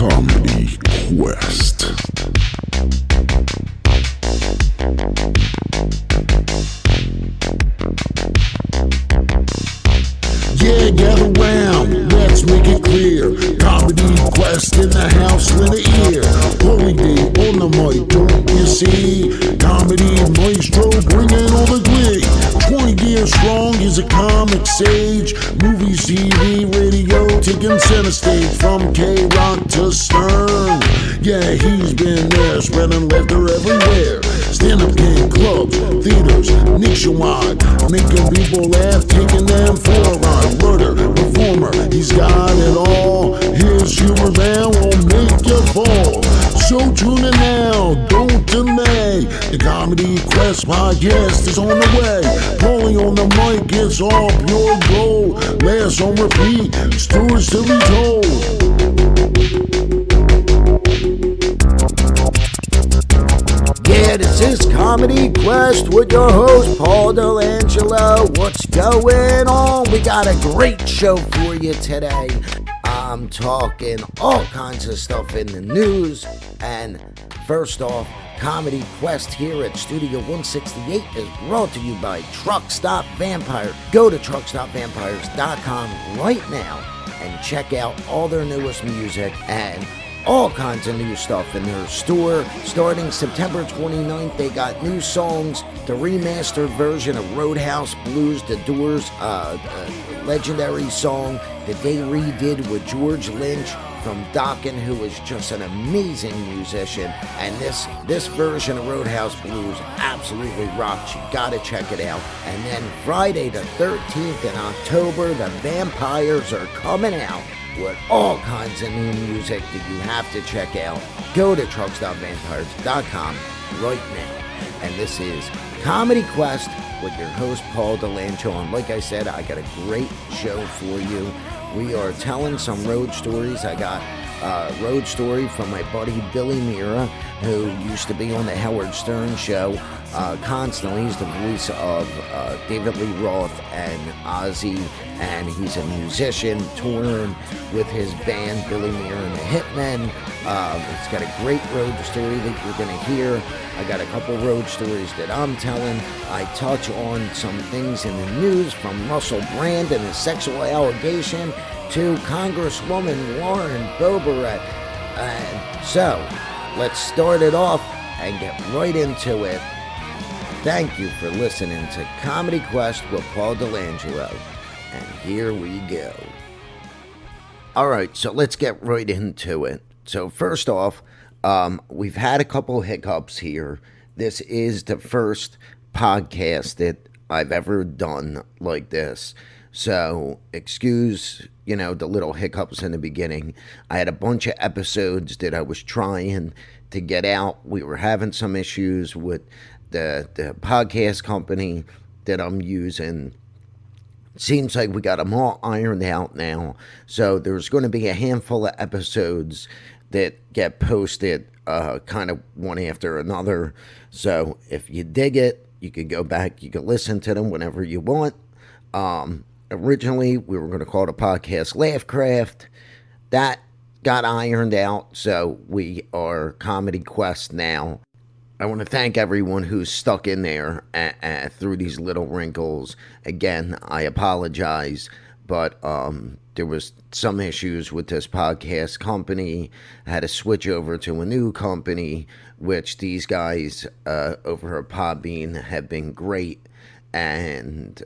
Comedy Quest. Yeah, gather round, let's make it clear. Comedy Quest in the house with the ear. Holy day on the mic, don't you see? Comedy maestro bringing all the glee. 20 years strong, he's a comic sage. Movies, TV, radio, taking center stage. From K-Rock to Stern. Yeah, he's been there, spreading laughter everywhere. Stand-up king, clubs, theaters, nationwide. Making people laugh, taking them for a ride. Murder, performer, he's got it all. His humor man will make you fall. So tune in now, don't delay. The Comedy Quest podcast is on the way. Rolling on the mic, it's all pure gold. Last on repeat, stories to be told. Yeah, this is Comedy Quest with your host, Paul Delangelo. What's going on? We got a great show for you today. I'm talking all kinds of stuff in the news. And first off, Comedy Quest here at Studio 168 is brought to you by Truck Stop Vampire. Go to truckstopvampires.com right now and check out all their newest music and all kinds of new stuff in their store. Starting September 29th, they got new songs, the remastered version of Roadhouse Blues, the Doors legendary song that they redid with George Lynch from Dokken, who is just an amazing musician. And this version of Roadhouse Blues absolutely rocks. You gotta check it out. And then Friday the 13th in October, the Vampires are coming out with all kinds of new music that you have to check out. Go to truckstopvampires.com right now. And this is Comedy Quest with your host, Paul Delangelo. And like I said, I got a great show for you. We are telling some road stories. I got a road story from my buddy Billy Mira, who used to be on the Howard Stern show constantly. He's the voice of David Lee Roth and Ozzy, and he's a musician touring with his band Billy Mira and the Hitmen. It's got a great road story that you're going to hear. I got a couple road stories that I'm telling. I touch on some things in the news, from Russell Brand and his sexual allegation to Congresswoman Lauren Boebert. And so, let's start it off and get right into it. Thank you for listening to Comedy Quest with Paul Delangelo. And here we go. Alright, so let's get right into it. So first off, we've had a couple hiccups here. This is the first podcast that I've ever done like this. So excuse, the little hiccups in the beginning. I had a bunch of episodes that I was trying to get out. We were having some issues with the podcast company that I'm using. Seems like we got them all ironed out now. So there's going to be a handful of episodes that get posted kind of one after another. So if you dig it, you could go back. You could listen to them whenever you want. Originally, we were going to call the podcast Laughcraft. That got ironed out, so we are Comedy Quest now. I want to thank everyone who's stuck in there through these little wrinkles. Again, I apologize, but there was some issues with this podcast company. I had to switch over to a new company, which these guys over at Podbean have been great. And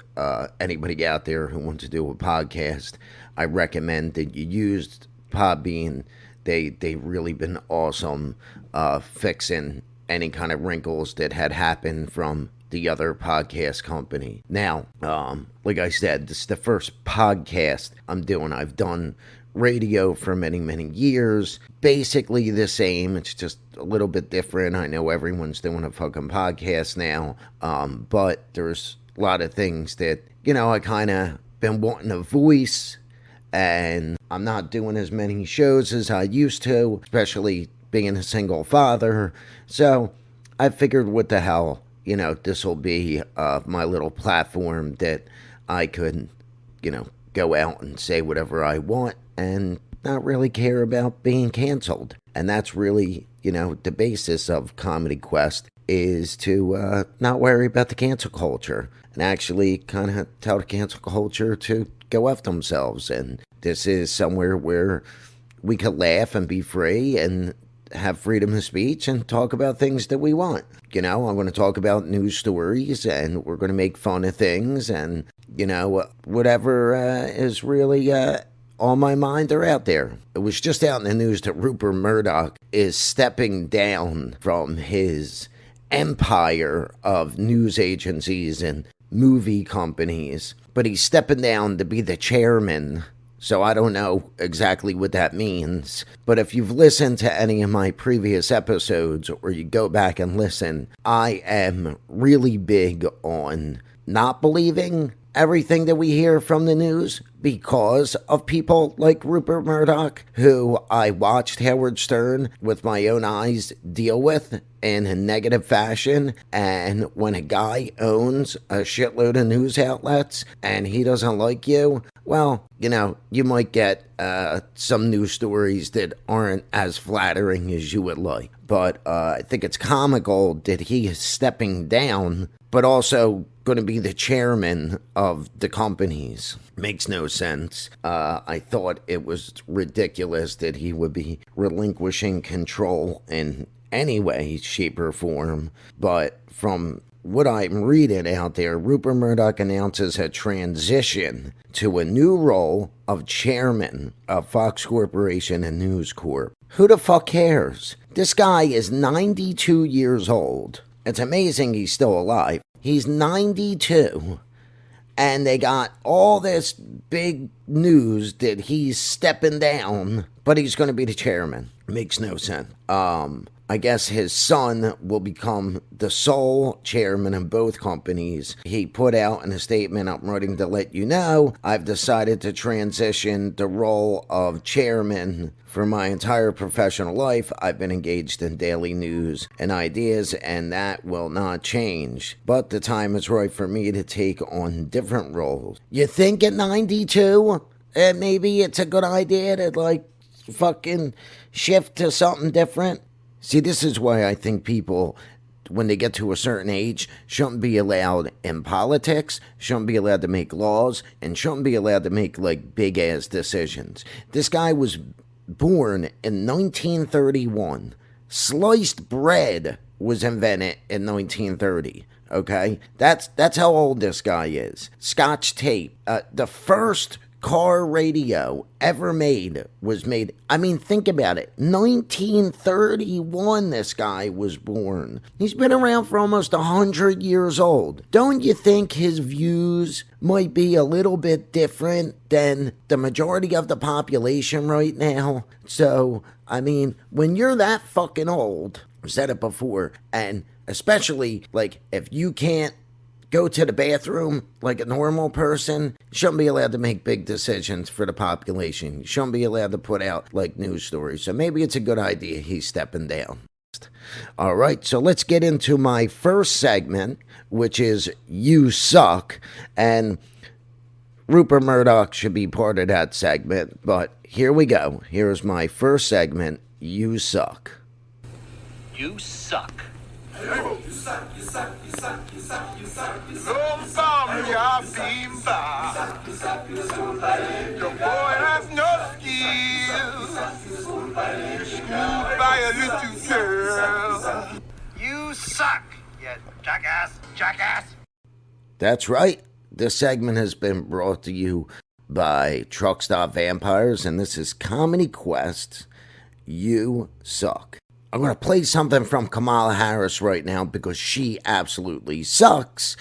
anybody out there who wants to do a podcast, I recommend that you use Podbean. They've really been awesome fixing any kind of wrinkles that had happened from the other podcast company. Now, like I said, this is the first podcast I'm doing. I've done radio for many, many years. Basically the same. It's just a little bit different. I know everyone's doing a fucking podcast now. But there's a lot of things that, I kind of been wanting a voice, and I'm not doing as many shows as I used to, especially being a single father. So I figured, what the hell, this will be my little platform that I could, go out and say whatever I want and not really care about being canceled. And that's really, the basis of Comedy Quest is to not worry about the cancel culture and actually kind of tell the cancel culture to go F themselves. And this is somewhere where we could laugh and be free and have freedom of speech and talk about things that we want. I'm going to talk about news stories, and we're going to make fun of things, and, whatever is really on my mind or out there. It was just out in the news that Rupert Murdoch is stepping down from his empire of news agencies and movie companies, but he's stepping down to be the chairman. So I don't know exactly what that means, but if you've listened to any of my previous episodes or you go back and listen, I am really big on not believing everything that we hear from the news because of people like Rupert Murdoch, who I watched Howard Stern with my own eyes deal with in a negative fashion. And when a guy owns a shitload of news outlets and he doesn't like you, well, you might get some news stories that aren't as flattering as you would like. But I think it's comical that he is stepping down, but also going to be the chairman of the companies. Makes no sense. I thought it was ridiculous that he would be relinquishing control in any way, shape, or form. But from what I'm reading out there, Rupert Murdoch announces a transition to a new role of chairman of Fox Corporation and News Corp. Who the fuck cares? This guy is 92 years old. It's amazing he's still alive. He's 92. And they got all this big news that he's stepping down, but he's going to be the chairman. Makes no sense. I guess his son will become the sole chairman of both companies. He put out in a statement, I'm writing to let you know, I've decided to transition the role of chairman for my entire professional life. I've been engaged in daily news and ideas, and that will not change. But the time is right for me to take on different roles. You think at 92, maybe it's a good idea to, fucking shift to something different? See, this is why I think people, when they get to a certain age, shouldn't be allowed in politics, shouldn't be allowed to make laws, and shouldn't be allowed to make, big-ass decisions. This guy was born in 1931. Sliced bread was invented in 1930, okay? That's how old this guy is. Scotch tape. The first car radio ever made was made, think about it, 1931 this guy was born. He's been around for almost 100 years old. Don't you think his views might be a little bit different than the majority of the population right now? So, when you're that fucking old, I've said it before, and especially, if you can't go to the bathroom like a normal person, you shouldn't be allowed to make big decisions for the population. You shouldn't be allowed to put out, news stories. So maybe it's a good idea he's stepping down. All right, so let's get into my first segment, which is You Suck. And Rupert Murdoch should be part of that segment, but here we go. Here's my first segment, You Suck. You suck. You suck, you suck, you suck, you suck, you suck, you suck. Your boy has no skills. You're schooled by a little girl. You suck, you jackass. That's right. This segment has been brought to you by Truck Stop Vampires, and this is Comedy Quest. You Suck. I'm going to play something from Kamala Harris right now because she absolutely sucks.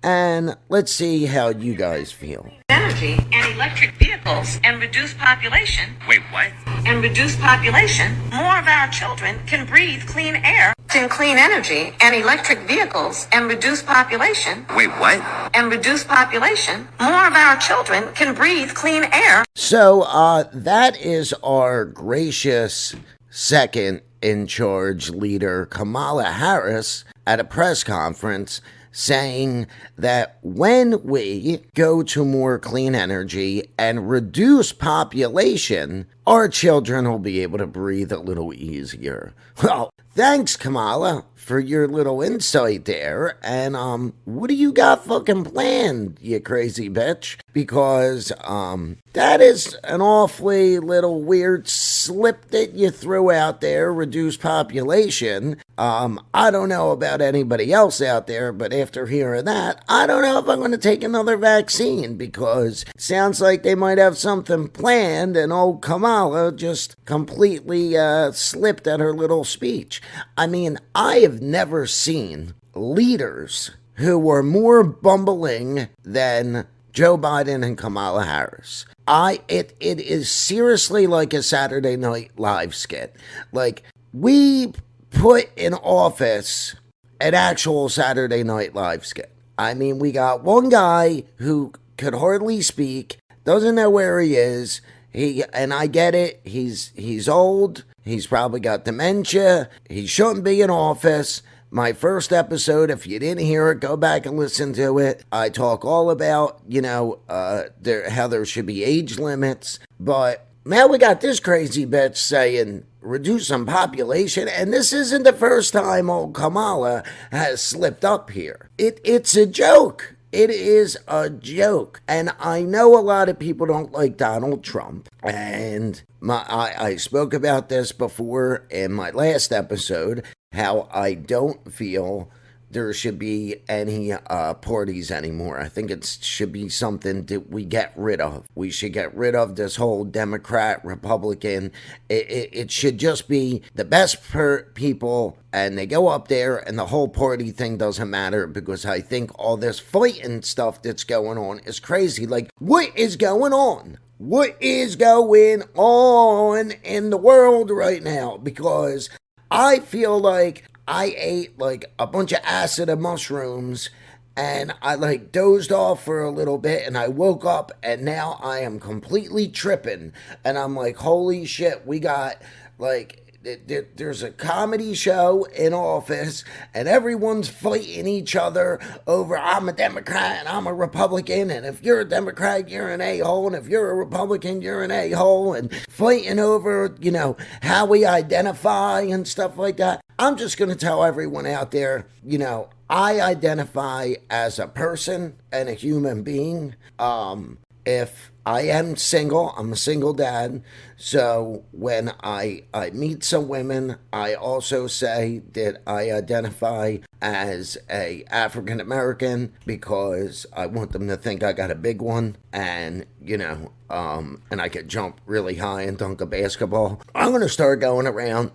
And let's see how you guys feel. Energy and electric vehicles and reduce population. Wait, what? And reduce population. More of our children can breathe clean air. In clean energy and electric vehicles and reduce population. Wait, what? And reduce population. More of our children can breathe clean air. So, that is our gracious second in charge leader, Kamala Harris, at a press conference saying that when we go to more clean energy and reduce population, our children will be able to breathe a little easier. Well, thanks, Kamala, for your little insight there. And what do you got fucking planned, you crazy bitch? Because that is an awfully little weird slip that you threw out there, reduced population. I don't know about anybody else out there, but after hearing that, I don't know if I'm going to take another vaccine, because it sounds like they might have something planned, and old Kamala just completely slipped at her little speech. I mean, I have never seen leaders who were more bumbling than Joe Biden and Kamala Harris. It is seriously like a Saturday Night Live skit. Like, we put in office an actual Saturday Night Live skit. I mean, we got one guy who could hardly speak, doesn't know where he is. And I get it, he's old, he's probably got dementia, he shouldn't be in office. My first episode, if you didn't hear it, go back and listen to it. I talk all about, how there should be age limits. But now we got this crazy bitch saying reduce some population, and this isn't the first time old Kamala has slipped up here. It's a joke. It is a joke. And I know a lot of people don't like Donald Trump. And I spoke about this before in my last episode, how I don't feel there should be any parties anymore. I think it should be something that we get rid of. We should get rid of this whole Democrat, Republican. It should just be the best people, and they go up there, and the whole party thing doesn't matter, because I think all this fighting stuff that's going on is crazy. Like, what is going on? What is going on in the world right now? Because I feel like I ate like a bunch of acid and mushrooms, and I like dozed off for a little bit, and I woke up, and now I am completely tripping, and I'm like, holy shit, we got like, there's a comedy show in office, and everyone's fighting each other over, I'm a Democrat and I'm a Republican, and if you're a Democrat, you're an a-hole, and if you're a Republican, you're an a-hole, and fighting over, how we identify and stuff like that. I'm just going to tell everyone out there, I identify as a person and a human being. If I am single, I'm a single dad, so when I meet some women, I also say that I identify as a African American, because I want them to think I got a big one, and and I could jump really high and dunk a basketball. I'm going to start going around,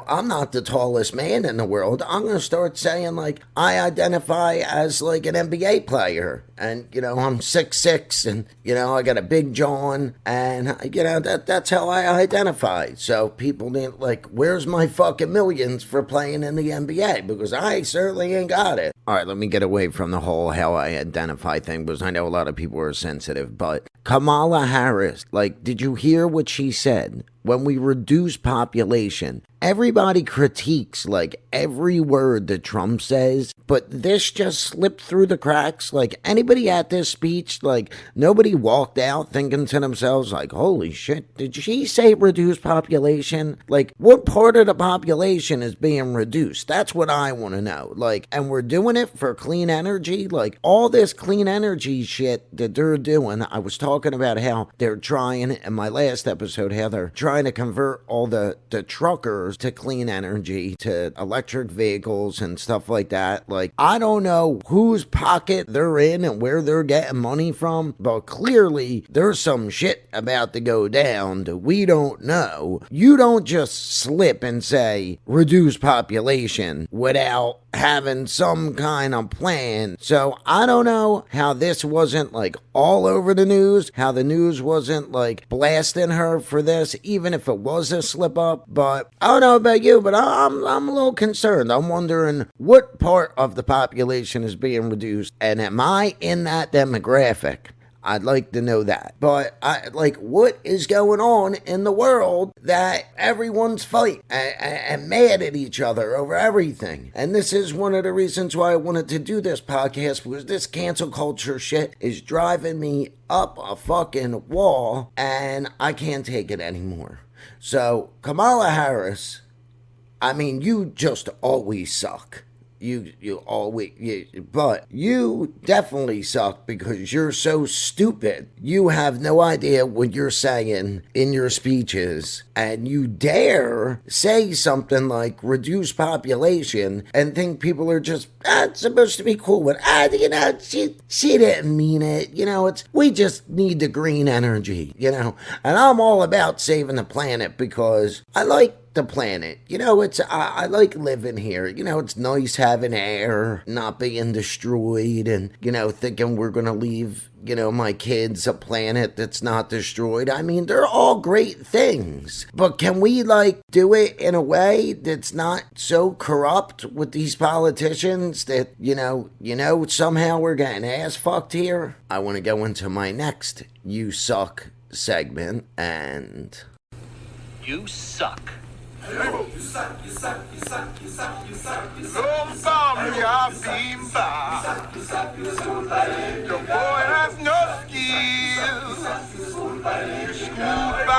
I'm not the tallest man in the world. I'm going to start saying, like, I identify as, like, an NBA player. And, I'm 6'6", and, I got a big jaw, and, that's how I identify. So people didn't, like, where's my fucking millions for playing in the NBA? Because I certainly ain't got it. All right, let me get away from the whole how I identify thing, because I know a lot of people are sensitive, but Kamala Harris, like, did you hear what she said? When we reduce population, everybody critiques, like, every word that Trump says, but this just slipped through the cracks. Like, anybody at this speech, like, nobody walked out thinking to themselves, like, holy shit, did she say reduce population? Like, what part of the population is being reduced? That's what I want to know. Like, and we're doing it for clean energy? Like, all this clean energy shit that they're doing, I was talking about how they're trying, in my last episode, how they're trying to convert all the truckers to clean energy, to electric vehicles and stuff like that. Like, I don't know whose pocket they're in and where they're getting money from, but clearly there's some shit about to go down that we don't know. You don't just slip and say reduce population without having some kind of plan. So I don't know how this wasn't like all over the news, how the news wasn't like blasting her for this, even if it was a slip up. But I don't know about you, but I'm a little concerned. I'm wondering what part of the population is being reduced, and am I in that demographic? I'd like to know that. But what is going on in the world that everyone's fighting and mad at each other over everything? And this is one of the reasons why I wanted to do this podcast, because this cancel culture shit is driving me up a fucking wall, and I can't take it anymore. So, Kamala Harris, I mean, you just always suck. You always, but you definitely suck because you're so stupid. You have no idea what you're saying in your speeches, and you dare say something like reduce population and think people are just, it's supposed to be cool, but, she didn't mean it. We just need the green energy, and I'm all about saving the planet because I like the planet. I like living here. It's nice having air, not being destroyed, and, thinking we're going to leave, my kids a planet that's not destroyed. I mean, they're all great things. But can we, do it in a way that's not so corrupt with these politicians that, somehow we're getting ass fucked here? I want to go into my next You Suck segment, and... You suck. You suck, you suck, you suck, you suck, you suck, you suck. The boy has no skills. Schooled by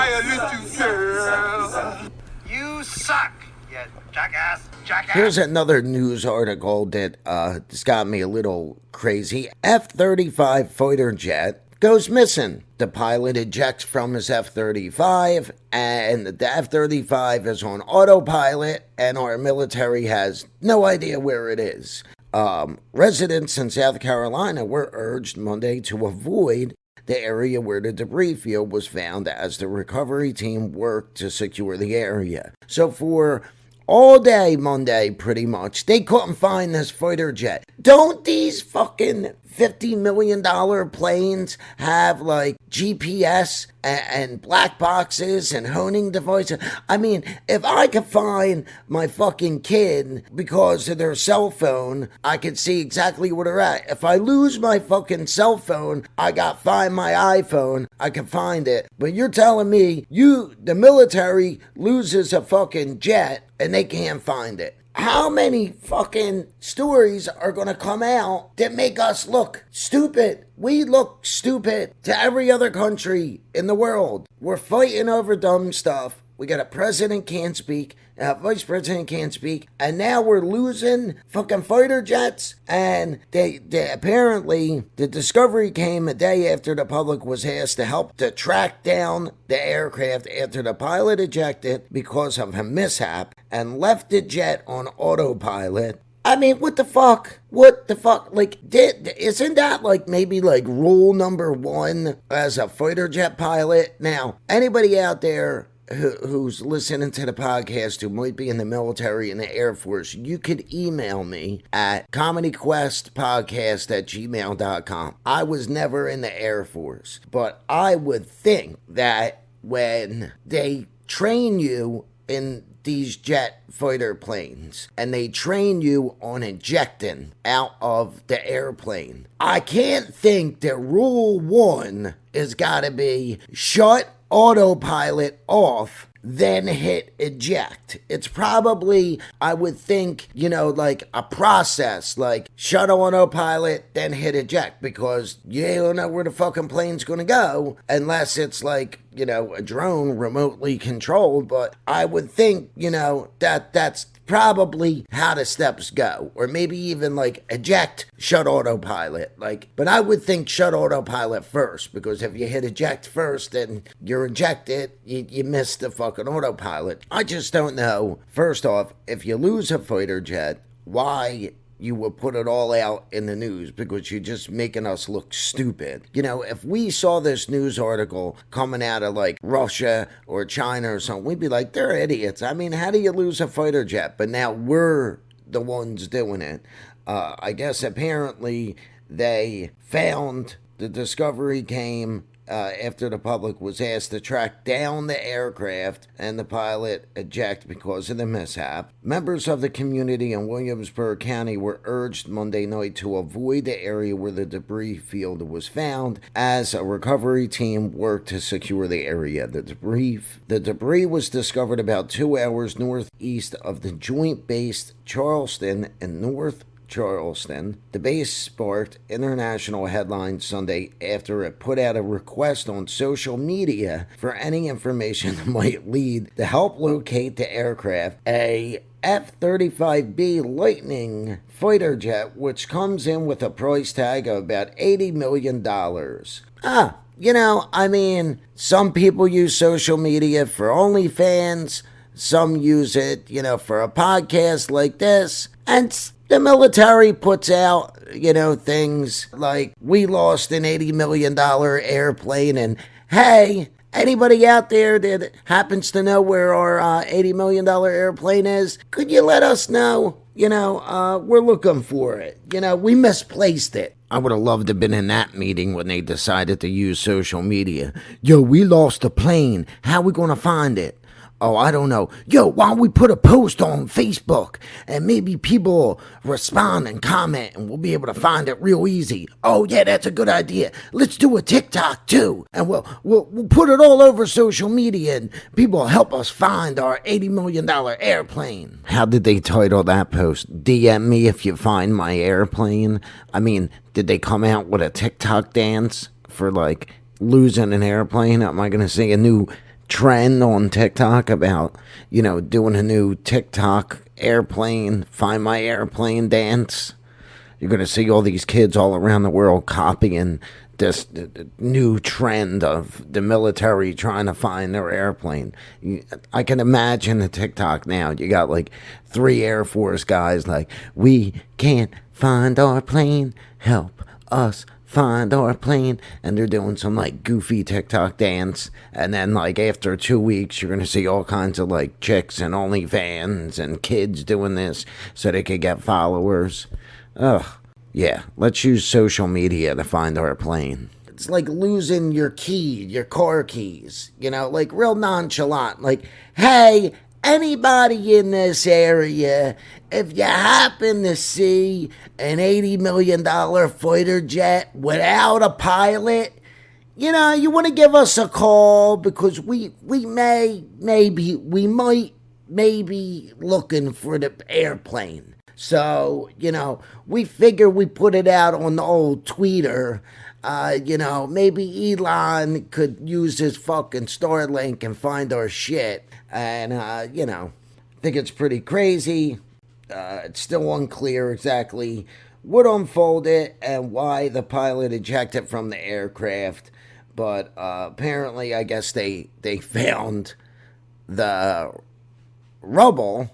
a little girl. You suck, you jackass. Here's another news article that has got me a little crazy. F-35 fighter jet goes missing. The pilot ejects from his F-35, and the F-35 is on autopilot, and our military has no idea where it is. Residents in South Carolina were urged Monday to avoid the area where the debris field was found as the recovery team worked to secure the area. So for all day Monday, pretty much, they couldn't find this fighter jet. Don't these fucking $50 million planes have GPS and black boxes and honing devices? I mean, if I could find my fucking kid because of their cell phone, I could see exactly where they're at. If I lose my fucking cell phone, I got find my iPhone, I can find it. But you're telling me the military loses a fucking jet and they can't find it. How many fucking stories are going to come out that make us look stupid? We look stupid to every other country in the world. We're fighting over dumb stuff. We got a president can't speak, a vice president can't speak, and now we're losing fucking fighter jets. And they apparently, the discovery came a day after the public was asked to help to track down the aircraft after the pilot ejected because of a mishap and left the jet on autopilot. I mean, what the fuck? What the fuck? Isn't that maybe rule number one as a fighter jet pilot? Now, anybody out there who's listening to the podcast who might be in the military and the Air Force, you could email me at comedyquestpodcast@gmail.com. I was never in the Air Force, but I would think that when they train you in these jet fighter planes and they train you on ejecting out of the airplane, I can't think that rule one is gotta be shut autopilot off, then hit eject. It's probably, I would think, a process, shut autopilot, then hit eject, because you don't know where the fucking plane's gonna go unless it's a drone remotely controlled. But I would think, that's probably how the steps go. Or maybe even eject, shut autopilot. But I would think shut autopilot first, because if you hit eject first and you're ejected, you miss the fucking autopilot. I just don't know. First off, if you lose a fighter jet, why you would put it all out in the news, because you're just making us look stupid. If we saw this news article coming out of Russia or China or something, we'd be like, they're idiots. I mean, how do you lose a fighter jet? But now we're the ones doing it. I guess apparently they found the discovery came after the public was asked to track down the aircraft and the pilot ejected because of the mishap. Members of the community in Williamsburg County were urged Monday night to avoid the area where the debris field was found as a recovery team worked to secure the area. The debris was discovered about 2 hours northeast of the Joint Base Charleston in North Charleston. The base sparked international headlines Sunday after it put out a request on social media for any information that might lead to help locate the aircraft. A F-35B Lightning fighter jet, which comes in with a price tag of about $80 million. Some people use social media for OnlyFans. Some use it, for a podcast like this. And the military puts out, things like, we lost an $80 million airplane, and hey, anybody out there that happens to know where our $80 million airplane is, could you let us know? We're looking for it. We misplaced it. I would have loved to have been in that meeting when they decided to use social media. Yo, we lost the plane. How we going to find it? Oh, I don't know. Yo, why don't we put a post on Facebook and maybe people will respond and comment and we'll be able to find it real easy. Oh, yeah, that's a good idea. Let's do a TikTok too. And we'll put it all over social media and people will help us find our $80 million airplane. How did they title that post? DM me if you find my airplane. Did they come out with a TikTok dance for losing an airplane? Am I going to see a new trend on TikTok about, doing a new TikTok airplane, find my airplane dance? You're going to see all these kids all around the world copying this new trend of the military trying to find their airplane. I can imagine the TikTok now. You got 3 Air Force guys we can't find our plane, help us find our plane, and they're doing some goofy TikTok dance, and then after 2 weeks you're gonna see all kinds of chicks and OnlyFans and kids doing this so they could get followers. Ugh, yeah, let's use social media to find our plane. It's like losing your car keys, real nonchalant, hey, anybody in this area, if you happen to see an $80 million fighter jet without a pilot, you want to give us a call because we might be looking for the airplane. So, we figure we put it out on the old Twitter. Maybe Elon could use his fucking Starlink and find our shit. And, I think it's pretty crazy. It's still unclear exactly what unfolded and why the pilot ejected from the aircraft. But apparently, I guess they found the rubble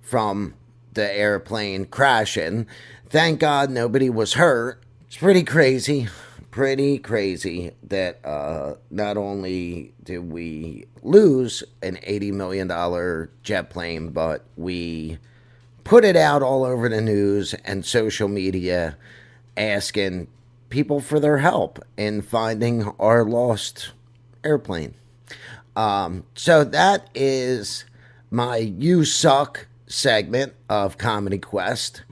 from the airplane crashing. Thank God nobody was hurt. It's pretty crazy that not only did we lose an $80 million jet plane, but we put it out all over the news and social media asking people for their help in finding our lost airplane. So that is my You Suck segment of Comedy Quest.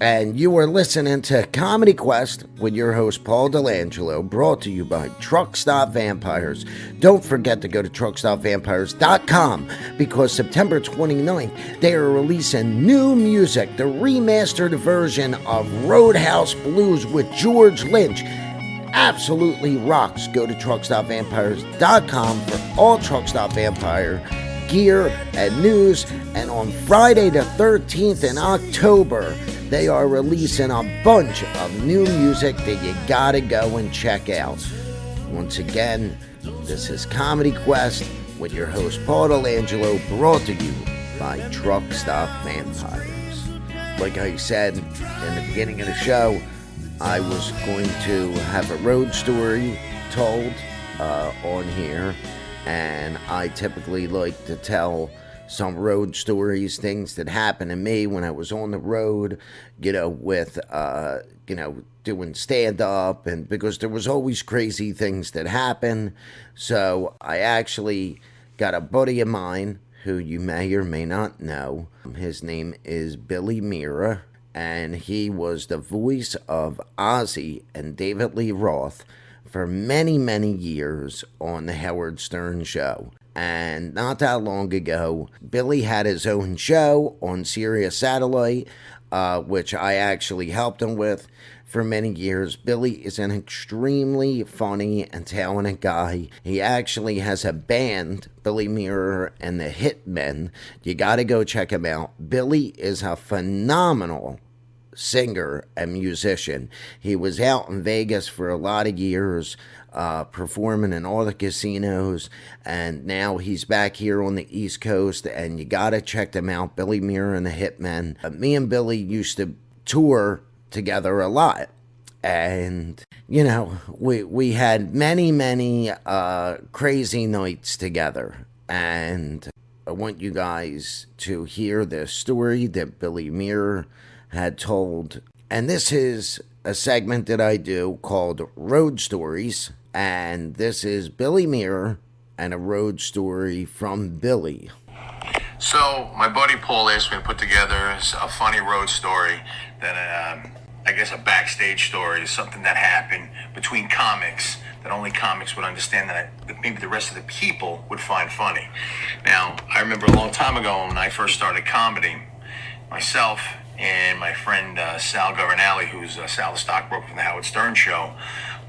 And you are listening to Comedy Quest with your host, Paul Delangelo, brought to you by Truck Stop Vampires. Don't forget to go to truckstopvampires.com because September 29th, they are releasing new music, the remastered version of Roadhouse Blues with George Lynch. Absolutely rocks. Go to truckstopvampires.com for all Truck Stop Vampire gear and news. And on Friday the 13th in October, they are releasing a bunch of new music that you gotta go and check out. Once again, this is Comedy Quest with your host Paul Delangelo, brought to you by Truck Stop Vampires. Like I said in the beginning of the show, I was going to have a road story told on here, and I typically like to tell some road stories, things that happened to me when I was on the road, with, doing stand-up, and because there was always crazy things that happen. So I actually got a buddy of mine who you may or may not know. His name is Billy Mira, and he was the voice of Ozzy and David Lee Roth for many, many years on the Howard Stern Show. And not that long ago, Billy had his own show on Sirius Satellite, which I actually helped him with for many years. Billy is an extremely funny and talented guy. He actually has a band, Billy Mira and the Hitmen. You gotta go check him out. Billy is a phenomenal singer and musician. He was out in Vegas for a lot of years, performing in all the casinos, and now he's back here on the East Coast, and you gotta check them out, Billy Mira and the Hitmen. Me and Billy used to tour together a lot, and you know, we had many crazy nights together, and I want you guys to hear the story that Billy Mira had told. And this is a segment that I do called Road Stories, and this is Billy Mira and a road story from Billy. So my buddy Paul asked me to put together a funny road story that I guess a backstage story is something that happened between comics that only comics would understand, that maybe the rest of the people would find funny. Now, I remember a long time ago when I first started comedy, myself and my friend Sal Governale, who's Sal the stockbroker from the Howard Stern Show,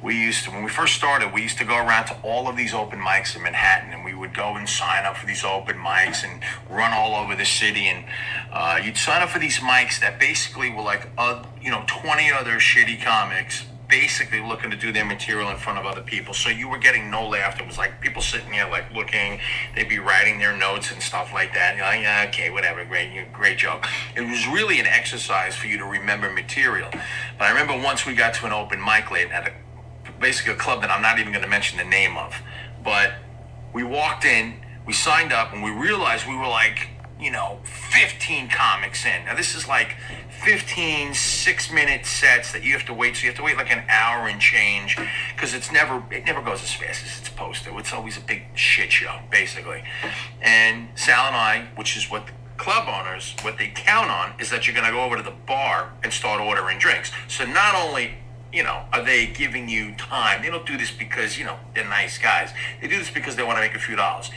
when we first started, we used to go around to all of these open mics in Manhattan, and we would go and sign up for these open mics and run all over the city. And you'd sign up for these mics that basically were like, 20 other shitty comics basically looking to do their material in front of other people. So you were getting no laughter. It was like people sitting there like looking, they'd be writing their notes and stuff like that. You're like, yeah, okay, whatever, great joke. It was really an exercise for you to remember material. But I remember once we got to an open mic late at basically a club that I'm not even going to mention the name of. But we walked in, we signed up, and we realized we were like, 15 comics in. Now this is like 15 6-minute sets that you have to wait. So you have to wait like an hour and change, because it never goes as fast as it's supposed to. It's always a big shit show, basically. And Sal and I, which is what the club owners, what they count on is that you're going to go over to the bar and start ordering drinks. So not only are they giving you time, they don't do this because, they're nice guys. They do this because they want to make a few dollars.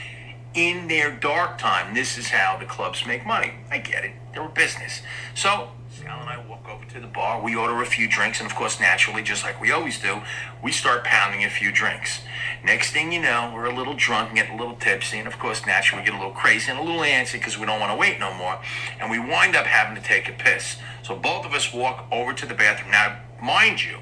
In their dark time, this is how the clubs make money. I get it. They're a business. So Sal and I walk over to the bar. We order a few drinks. And, of course, naturally, just like we always do, we start pounding a few drinks. Next thing you know, we're a little drunk and getting a little tipsy. And, of course, naturally, we get a little crazy and a little antsy because we don't want to wait no more. And we wind up having to take a piss. So both of us walk over to the bathroom. Now, mind you,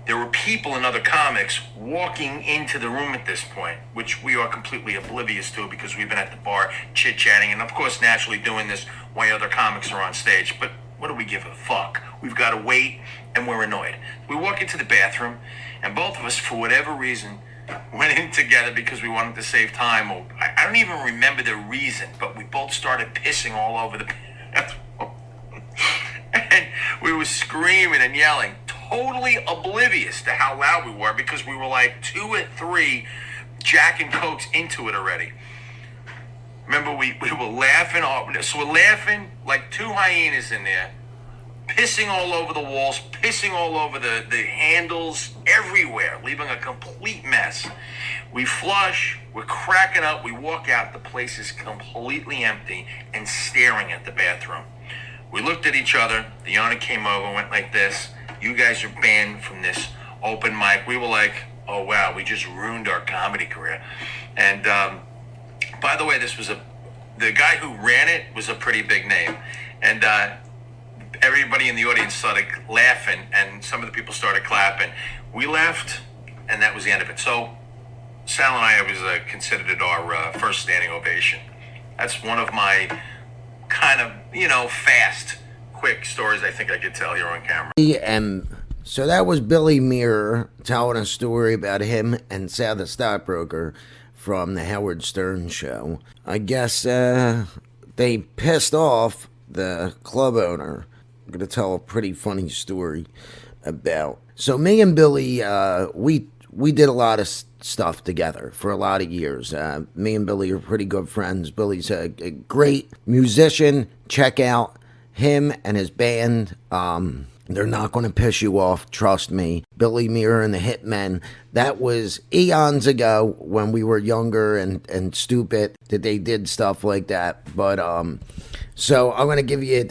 there were people and other comics walking into the room at this point, which we are completely oblivious to because we've been at the bar chit-chatting and, of course, naturally doing this while other comics are on stage. But what do we give a fuck? We've got to wait, and we're annoyed. We walk into the bathroom, and both of us, for whatever reason, went in together because we wanted to save time. I don't even remember the reason, but we both started pissing all over the bathroom. And we were screaming and yelling, totally oblivious to how loud we were because we were like 2 or 3 Jack and Cokes into it already. Remember, we were laughing. So we're laughing like 2 hyenas in there, pissing all over the walls, pissing all over the handles, everywhere, leaving a complete mess. We flush, we're cracking up, we walk out, the place is completely empty and staring at the bathroom. We looked at each other, the owner came over, went like this, you guys are banned from this open mic. We were like, oh wow, we just ruined our comedy career. And by the way, the guy who ran it was a pretty big name. And everybody in the audience started laughing and some of the people started clapping. We left and that was the end of it. So Sal and I was considered our first standing ovation. That's one of my kind of, fast, quick stories I think I could tell here on camera. And so that was Billy Mira telling a story about him and Sal the stockbroker from the Howard Stern Show. I guess they pissed off the club owner. I'm going to tell a pretty funny story. about. So me and Billy, we did a lot of stuff together for a lot of years. Me and Billy are pretty good friends. Billy's a great musician. Check out him and his band. They're not going to piss you off, trust me. Billy Mira and the Hitmen. That was eons ago when we were younger and stupid that they did stuff like that. But so I'm going to give you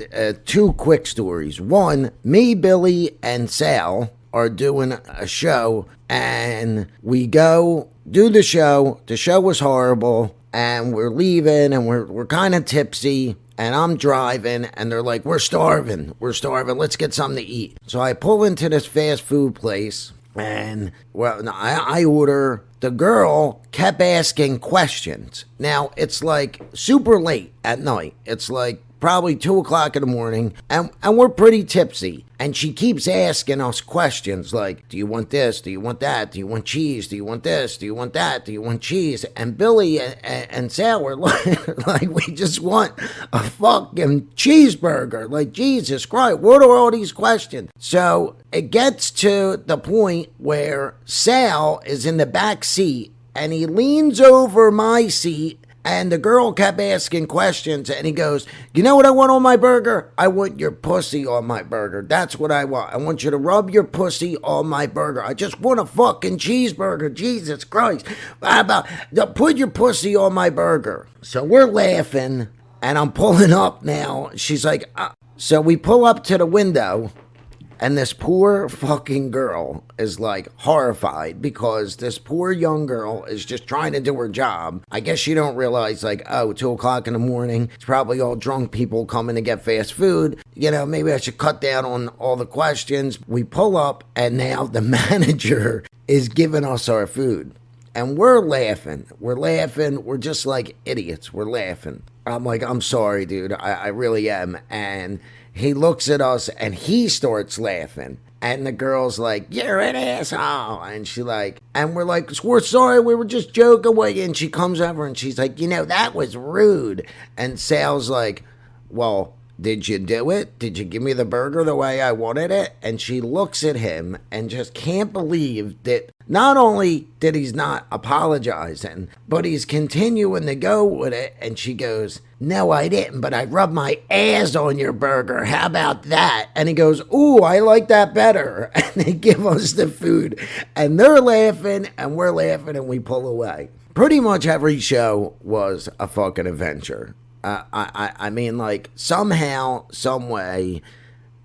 two quick stories. One, me, Billy, and Sal are doing a show, and we go do the show. The show was horrible, and we're leaving, and we're kind of tipsy. And I'm driving, and they're like, we're starving, let's get something to eat. So I pull into this fast food place, and I order. The girl kept asking questions. Now, it's like super late at night. It's like probably 2 o'clock in the morning, and we're pretty tipsy. And she keeps asking us questions like, do you want this? Do you want that? Do you want cheese? Do you want this? Do you want that? Do you want cheese? And Billy and Sal were like, we just want a fucking cheeseburger. Like, Jesus Christ, what are all these questions? So it gets to the point where Sal is in the back seat, and he leans over my seat. And the girl kept asking questions, and he goes, you know what I want on my burger? I want your pussy on my burger. That's what I want. I want you to rub your pussy on my burger. I just want a fucking cheeseburger. Jesus Christ. How about put your pussy on my burger? So we're laughing, and I'm pulling up now. She's like, So we pull up to the window. And this poor fucking girl is like horrified because this poor young girl is just trying to do her job. I guess you don't realize, like, 2 o'clock in the morning, it's probably all drunk people coming to get fast food. You know, maybe I should cut down on all the questions. We pull up, and now the manager is giving us our food. And we're laughing. We're just like idiots. We're laughing. I'm like, I'm sorry, dude. I really am. And he looks at us, and he starts laughing. And the girl's like, you're an asshole. And she like, and we're like, we're sorry, we were just joking with you. And she comes over, and she's like, you know, that was rude. And Sal's like, well, did you do it? Did you give me the burger the way I wanted it? And she looks at him and just can't believe that not only did he's not apologizing, but he's continuing to go with it. And she goes, no, I didn't, but I rubbed my ass on your burger. How about that? And he goes, ooh, I like that better. And they give us the food, and they're laughing, and we're laughing, and we pull away. Pretty much every show was a fucking adventure. I mean, like, somehow, some way,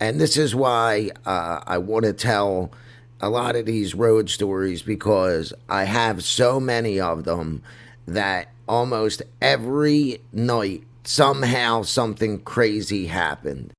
and this is why I want to tell a lot of these road stories, because I have so many of them that almost every night somehow something crazy happened.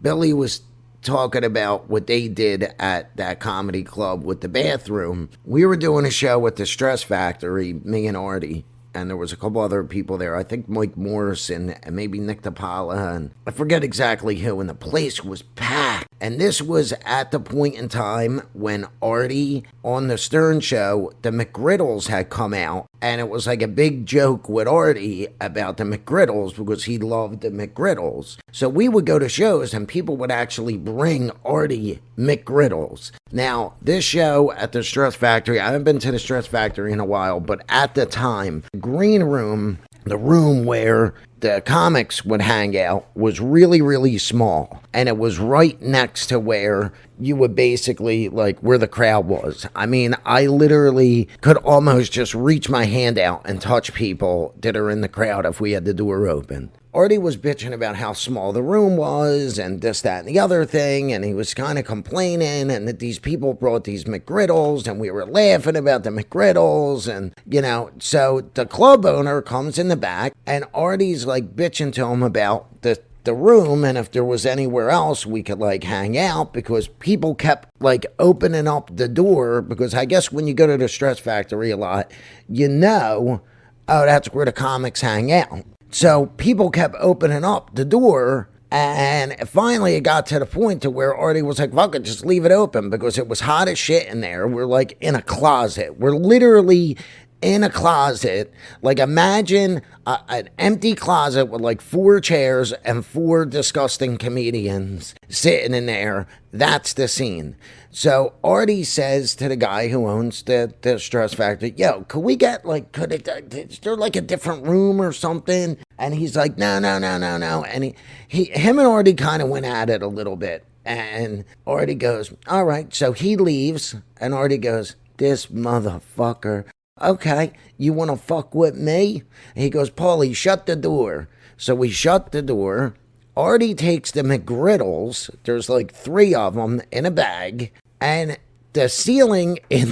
Billy was talking about what they did at that comedy club with the bathroom. We were doing a show at the Stress Factory, me and Artie, and there was a couple other people there. I think Mike Morrison and maybe Nick DiPaola, and I forget exactly who, and the place was packed. And this was at the point in time when Artie, on the Stern Show, the McGriddles had come out, and it was like a big joke with Artie about the McGriddles because he loved the McGriddles. So we would go to shows, and people would actually bring Artie McGriddles. Now, this show at the Stress Factory, I haven't been to the Stress Factory in a while, but at the time, green room, the room where the comics would hang out, was really, really small. And it was right next to where you would basically, like, where the crowd was. I mean, I literally could almost just reach my hand out and touch people that are in the crowd if we had the door open. Artie was bitching about how small the room was and this, that, and the other thing, and he was kind of complaining, and that these people brought these McGriddles, and we were laughing about the McGriddles, and, you know, so the club owner comes in the back, and Artie's, like, bitching to him about the room, and if there was anywhere else we could, like, hang out, because people kept, like, opening up the door, because I guess when you go to the Stress Factory a lot, you know, oh, that's where the comics hang out. So people kept opening up the door, and finally it got to the point to where Artie was like, fuck it, just leave it open, because it was hot as shit in there. We're like in a closet. We're literally in a closet. Like, imagine an empty closet with like 4 chairs and 4 disgusting comedians sitting in there. That's the scene. So Artie says to the guy who owns the Stress Factory, yo, could we get like, is there like a different room or something? And he's like, no. And him and Artie kind of went at it a little bit. And Artie goes, all right. So he leaves and Artie goes, this motherfucker. Okay, you want to fuck with me? And he goes, Paulie, shut the door. So we shut the door. Artie takes the McGriddles. There's like 3 of them in a bag. And the ceiling in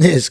this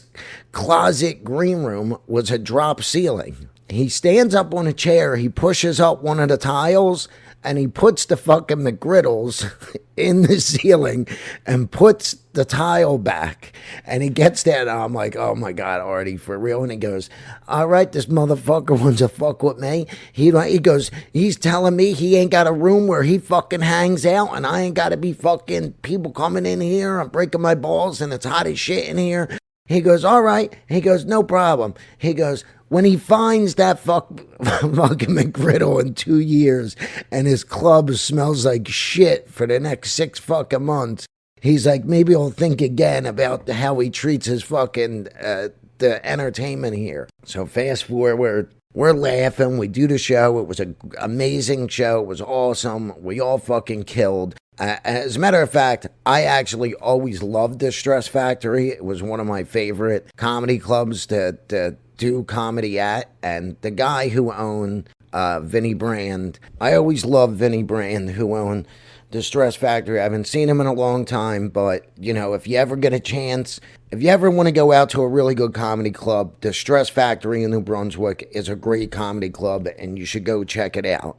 closet green room was a drop ceiling. He stands up on a chair. He pushes up one of the tiles. And he puts the fucking McGriddles in the ceiling and puts the tile back. And he gets there and I'm like, oh my God, Artie, for real? And he goes, all right, this motherfucker wants to fuck with me. He goes, he's telling me he ain't got a room where he fucking hangs out and I ain't got to be fucking people coming in here. I'm breaking my balls and it's hot as shit in here. He goes, all right. He goes, no problem. He goes, when he finds that fucking McGriddle in 2 years and his club smells like shit for the next 6 fucking months, he's like, maybe he'll think again about how he treats his fucking, the entertainment here. So fast forward, we're laughing, we do the show. It was an amazing show. It was awesome. We all fucking killed. As a matter of fact, I actually always loved the Stress Factory. It was one of my favorite comedy clubs to do comedy at. And the guy who owned Vinny Brand, I always loved Vinny Brand, who owned the Stress Factory. I haven't seen him in a long time, but, you know, if you ever get a chance, if you ever want to go out to a really good comedy club, the Stress Factory in New Brunswick is a great comedy club, and you should go check it out.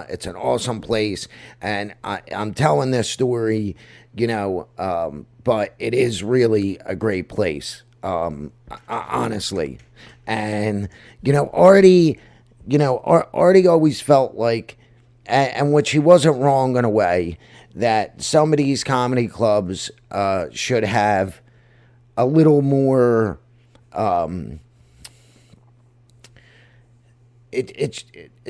It's an awesome place, and I'm telling this story, you know, but it is really a great place, honestly. And, you know, Artie always felt like, and which he wasn't wrong in a way, that some of these comedy clubs should have a little more, it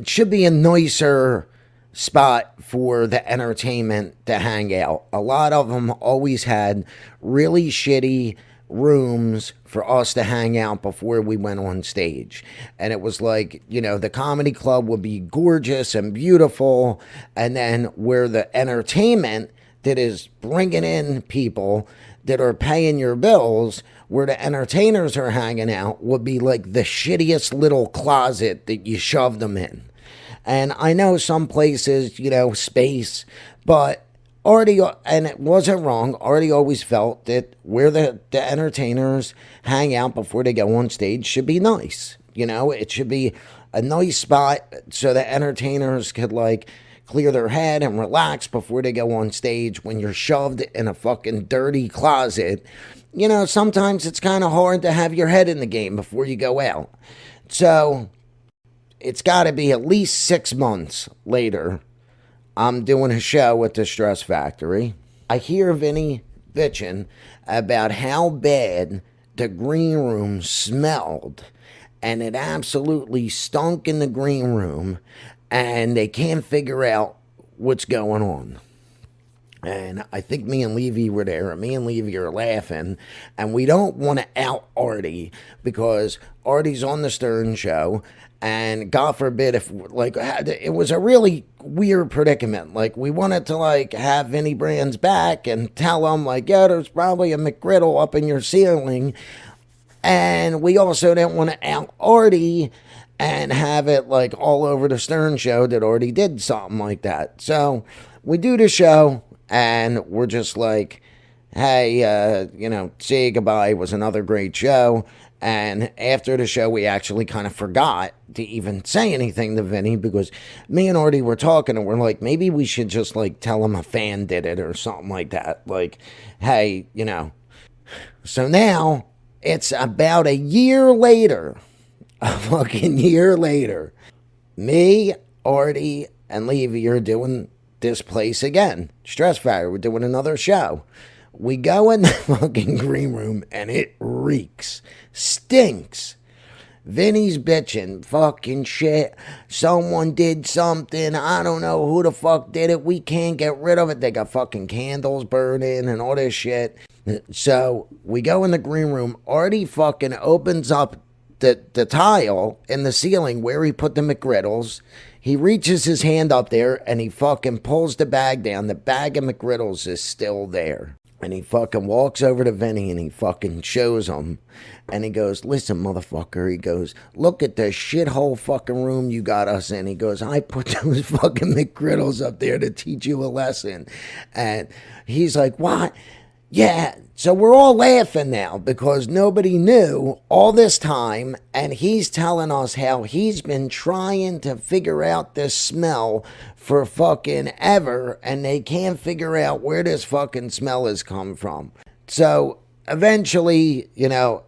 should be a nicer spot for the entertainment to hang out. A lot of them always had really shitty rooms for us to hang out before we went on stage. And it was like, you know, the comedy club would be gorgeous and beautiful, and then where the entertainment that is bringing in people that are paying your bills, where the entertainers are hanging out, would be like the shittiest little closet that you shoved them in. And I know some places, you know, space, but Artie, and it wasn't wrong, Artie always felt that where the entertainers hang out before they go on stage should be nice. You know, it should be a nice spot so the entertainers could, like, clear their head and relax before they go on stage. When you're shoved in a fucking dirty closet, you know, sometimes it's kind of hard to have your head in the game before you go out. So it's got to be at least 6 months later, I'm doing a show at the Stress Factory. I hear Vinny bitching about how bad the green room smelled, and it absolutely stunk in the green room, and they can't figure out what's going on. And I think me and Levy were there, and me and Levy are laughing, and we don't want to out Artie because Artie's on the Stern Show. And God forbid if, like, it was a really weird predicament. Like, we wanted to, like, have Vinny Brand's back and tell him, like, yeah, there's probably a McGriddle up in your ceiling. And we also didn't want to out Artie and have it, like, all over the Stern Show that Artie did something like that. So we do the show, and we're just like, hey, you know, say goodbye. It was another great show. And after the show, we actually kind of forgot to even say anything to Vinny because me and Artie were talking and we're like, maybe we should just, like, tell him a fan did it or something like that. Like, hey, you know. So now it's about a year later, a fucking year later, me, Artie, and Levy are doing this place again. Stress Factory. We're doing another show. we go in the fucking green room and it reeks. Stinks. Vinny's bitching, fucking shit. Someone did something. I don't know who the fuck did it. We can't get rid of it. They got fucking candles burning and all this shit. So we go in the green room. Artie fucking opens up the tile in the ceiling where he put the McGriddles. He reaches his hand up there and he fucking pulls the bag down. The bag of McGriddles is still there. And he fucking walks over to Vinny and he fucking shows him. And he goes, listen, motherfucker. He goes, look at the shithole fucking room you got us in. He goes, I put those fucking McGriddles up there to teach you a lesson. And he's like, what? Yeah. So we're all laughing now because nobody knew all this time. And he's telling us how he's been trying to figure out this smell for fucking ever. And they can't figure out where this fucking smell has come from. So eventually, you know,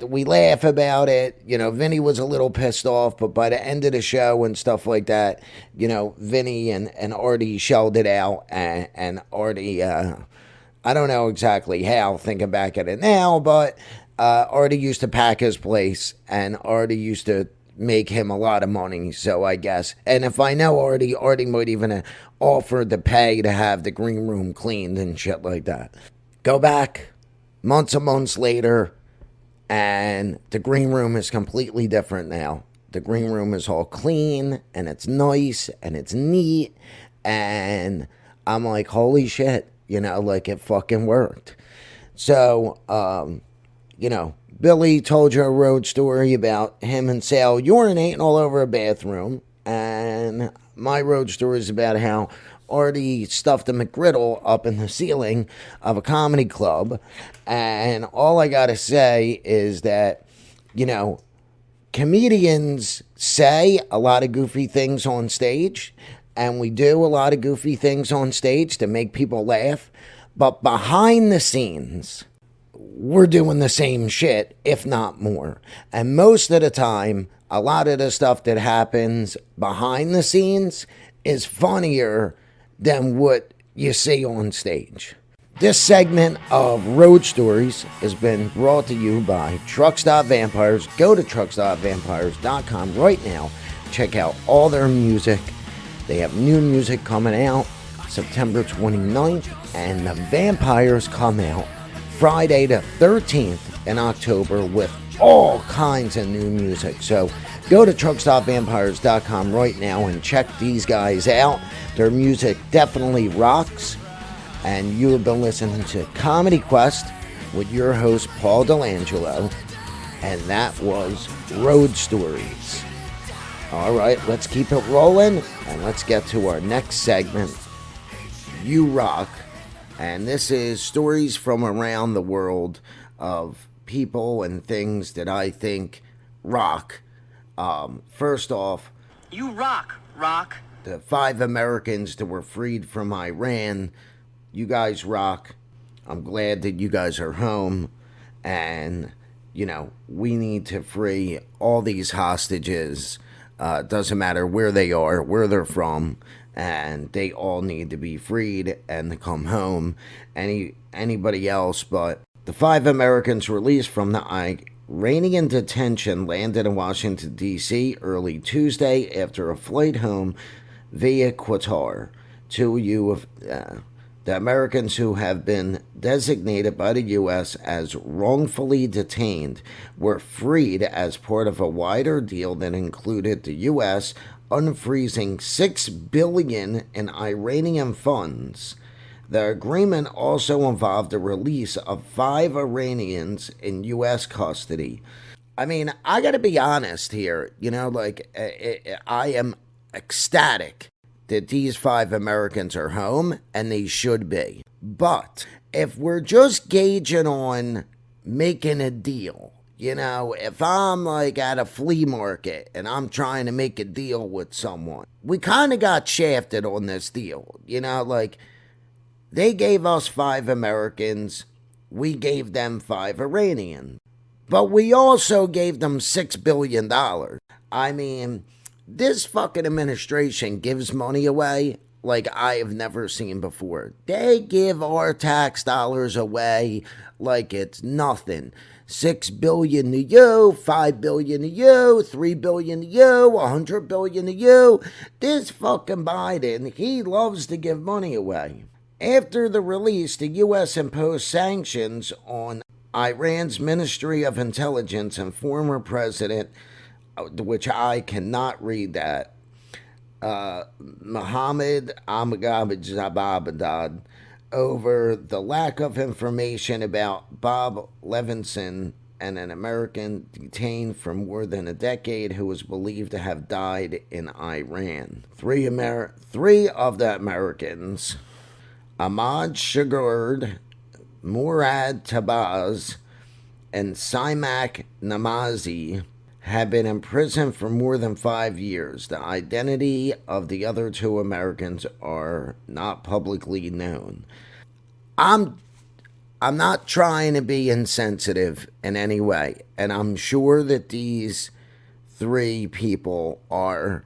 we laugh about it. You know, Vinny was a little pissed off, but by the end of the show and stuff like that, you know, Vinny and Artie shelled it out. And Artie, I don't know exactly how, thinking back at it now, but Artie used to pack his place, and Artie used to make him a lot of money, so I guess. And if I know Artie might even have offered to pay to have the green room cleaned and shit like that. Go back months and months later, and the green room is completely different now. The green room is all clean, and it's nice, and it's neat, and I'm like, holy shit, you know, like it fucking worked. So, you know, Billy told you a road story about him and Sal urinating all over a bathroom. And my road story is about how Artie stuffed a McGriddle up in the ceiling of a comedy club. And all I got to say is that, you know, comedians say a lot of goofy things on stage. And we do a lot of goofy things on stage to make people laugh. But behind the scenes, we're doing the same shit, if not more. And most of the time, a lot of the stuff that happens behind the scenes is funnier than what you see on stage. This segment of Road Stories has been brought to you by Truck-Stop-Vampires. Go to truck-stop-vampires.com right now. Check out all their music. They have new music coming out September 29th, and the Vampires come out Friday the 13th in October with all kinds of new music. So go to truckstopvampires.com right now and check these guys out. Their music definitely rocks. And you have been listening to Comedy Quest with your host, Paul Delangelo. And that was Road Stories. All right, let's keep it rolling. And let's get to our next segment, You Rock. And this is stories from around the world of people and things that I think rock. First off, You rock, Rock. the 5 Americans that were freed from Iran. You guys rock. I'm glad that you guys are home. And, you know, we need to free all these hostages. Doesn't matter where they are, where they're from. And they all need to be freed and to come home. Anybody else, but the 5 Americans released from the Iranian detention landed in Washington, D.C. early Tuesday after a flight home via Qatar. The Americans who have been designated by the U.S. as wrongfully detained were freed as part of a wider deal that included the U.S. unfreezing $6 billion in Iranian funds. The agreement also involved the release of 5 Iranians in U.S. custody. I mean, I gotta be honest here, you know, like, I am ecstatic that these 5 Americans are home, and they should be. But if we're just gauging on making a deal, you know, if I'm like at a flea market and I'm trying to make a deal with someone, we kind of got shafted on this deal. You know, like, they gave us 5 Americans, we gave them 5 Iranians. But we also gave them $6 billion. I mean, this fucking administration gives money away like I have never seen before. They give our tax dollars away like it's nothing. $6 billion to you, $5 billion to you, $3 billion to you, $100 billion to you. This fucking Biden, he loves to give money away. After the release, the U.S. imposed sanctions on Iran's Ministry of Intelligence and former president, which I cannot read that, Mohammed Ahmadinejad, over the lack of information about Bob Levinson, and an American detained for more than a decade who was believed to have died in Iran. Three of the Americans, Ahmad Shagard, Murad Tabaz, and Simak Namazi, have been in prison for more than 5 years. The identity of the other two Americans are not publicly known. I'm not trying to be insensitive in any way, and I'm sure that these three people are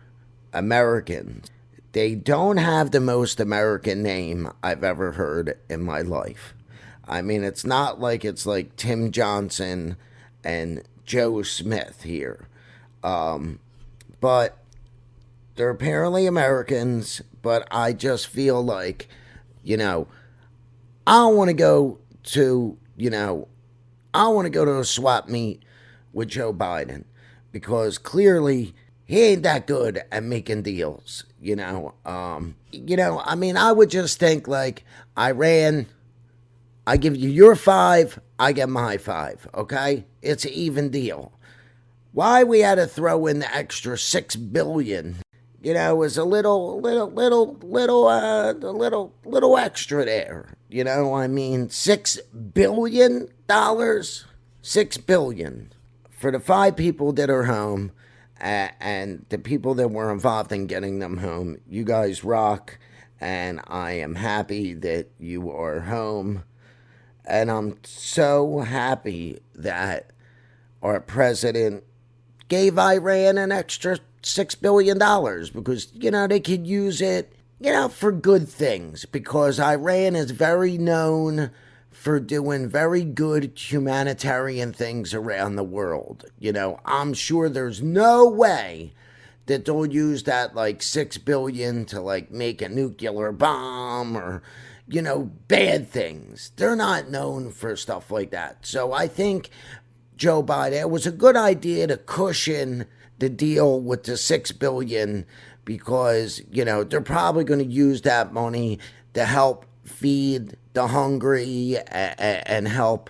Americans. They don't have the most American name I've ever heard in my life. I mean, it's not like it's like Tim Johnson and Joe Smith here. But they're apparently Americans, but I just feel like, I don't want to go to, I want to go to a swap meet with Joe Biden because clearly he ain't that good at making deals, I mean, I would just think like, Iran, I give you your 5, I get my 5, okay? It's an even deal. Why we had to throw in the extra $6 billion, was a little extra there. I mean, $6 billion, $6 billion for the 5 people that are home, and the people that were involved in getting them home. You guys rock, and I am happy that you are home. And I'm so happy that our president gave Iran an extra $6 billion because, they could use it, for good things, because Iran is very known for doing very good humanitarian things around the world. I'm sure there's no way that they'll use that like $6 billion to like make a nuclear bomb or, bad things. They're not known for stuff like that. So I think Joe Biden, it was a good idea to cushion the deal with the $6 billion because, they're probably going to use that money to help feed the hungry and help,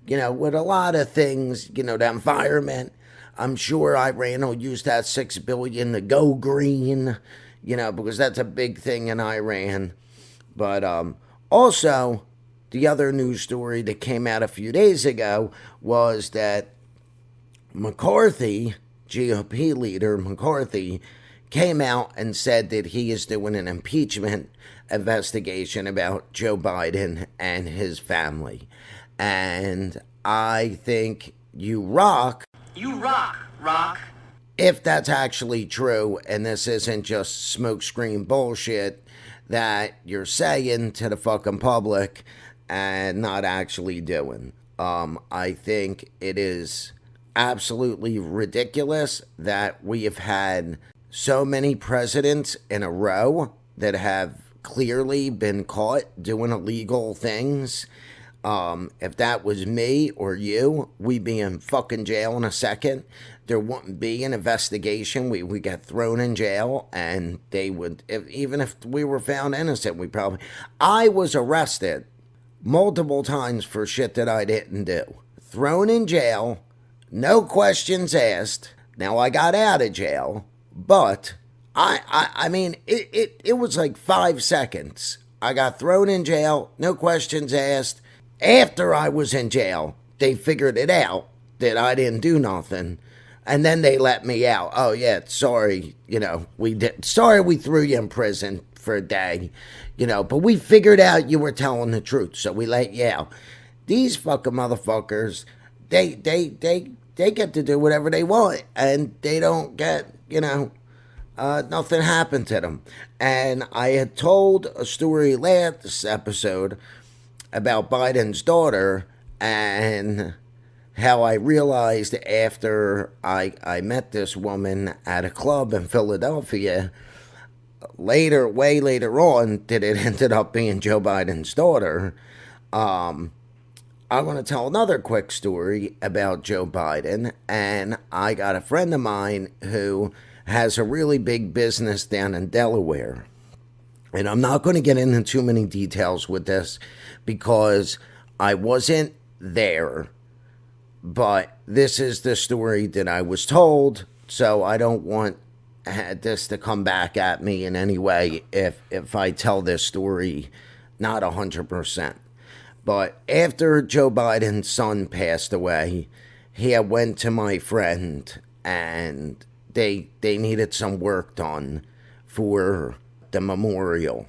with a lot of things, the environment. I'm sure Iran will use that $6 billion to go green, because that's a big thing in Iran. But also, the other news story that came out a few days ago was that McCarthy, GOP leader McCarthy, came out and said that he is doing an impeachment investigation about Joe Biden and his family. And I think you rock. You rock, Rock. If that's actually true, and this isn't just smokescreen bullshit that you're saying to the fucking public and not actually doing. I think it is absolutely ridiculous that we have had so many presidents in a row that have clearly been caught doing illegal things. If that was me or you, we'd be in fucking jail in a second. There wouldn't be an investigation. We get thrown in jail, and they would, even if we were found innocent, I was arrested multiple times for shit that I didn't do. Thrown in jail, no questions asked. Now I got out of jail, but I mean, it was like 5 seconds. I got thrown in jail, no questions asked. After I was in jail, they figured it out that I didn't do nothing. And then they let me out. Oh, yeah, sorry, sorry we threw you in prison for a day, but we figured out you were telling the truth, so we let you out. These fucking motherfuckers, they get to do whatever they want, and they don't get, nothing happened to them. And I had told a story last episode about Biden's daughter and how I realized after I met this woman at a club in Philadelphia, way later on, that it ended up being Joe Biden's daughter. I want to tell another quick story about Joe Biden, and I got a friend of mine who has a really big business down in Delaware. And I'm not going to get into too many details with this because I wasn't there, but this is the story that I was told, so I don't want this to come back at me in any way if I tell this story not 100%. But after Joe Biden's son passed away, he went to my friend and they needed some work done for the memorial.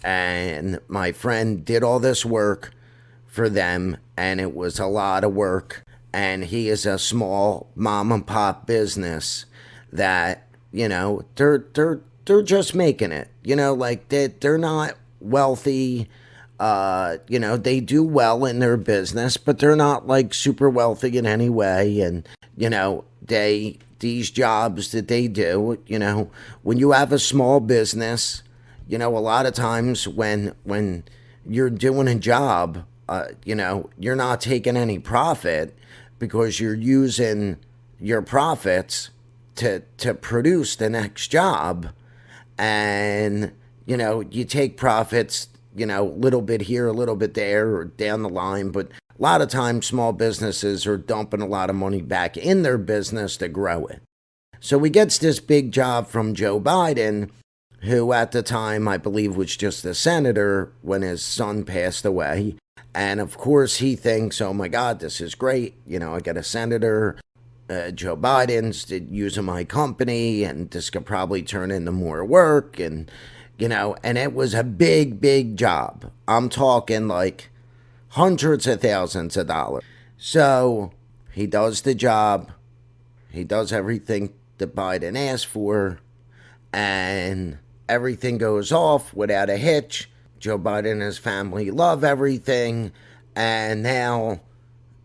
And my friend did all this work for them, and it was a lot of work. And he is a small mom and pop business that, they're just making it. Like they're not wealthy. They do well in their business, but they're not like super wealthy in any way. And, these jobs that they do, when you have a small business, a lot of times when you're doing a job, you're not taking any profit because you're using your profits to produce the next job. And, you take profits, a little bit here, a little bit there, or down the line. But a lot of times small businesses are dumping a lot of money back in their business to grow it. So he gets this big job from Joe Biden, who at the time I believe was just a senator when his son passed away. And of course he thinks, oh my God, this is great. I got a senator, Joe Biden's using my company, and this could probably turn into more work. And and it was a big job. I'm talking like hundreds of thousands of dollars. So he does the job. He does everything that Biden asked for, and everything goes off without a hitch. Joe Biden and his family love everything, and now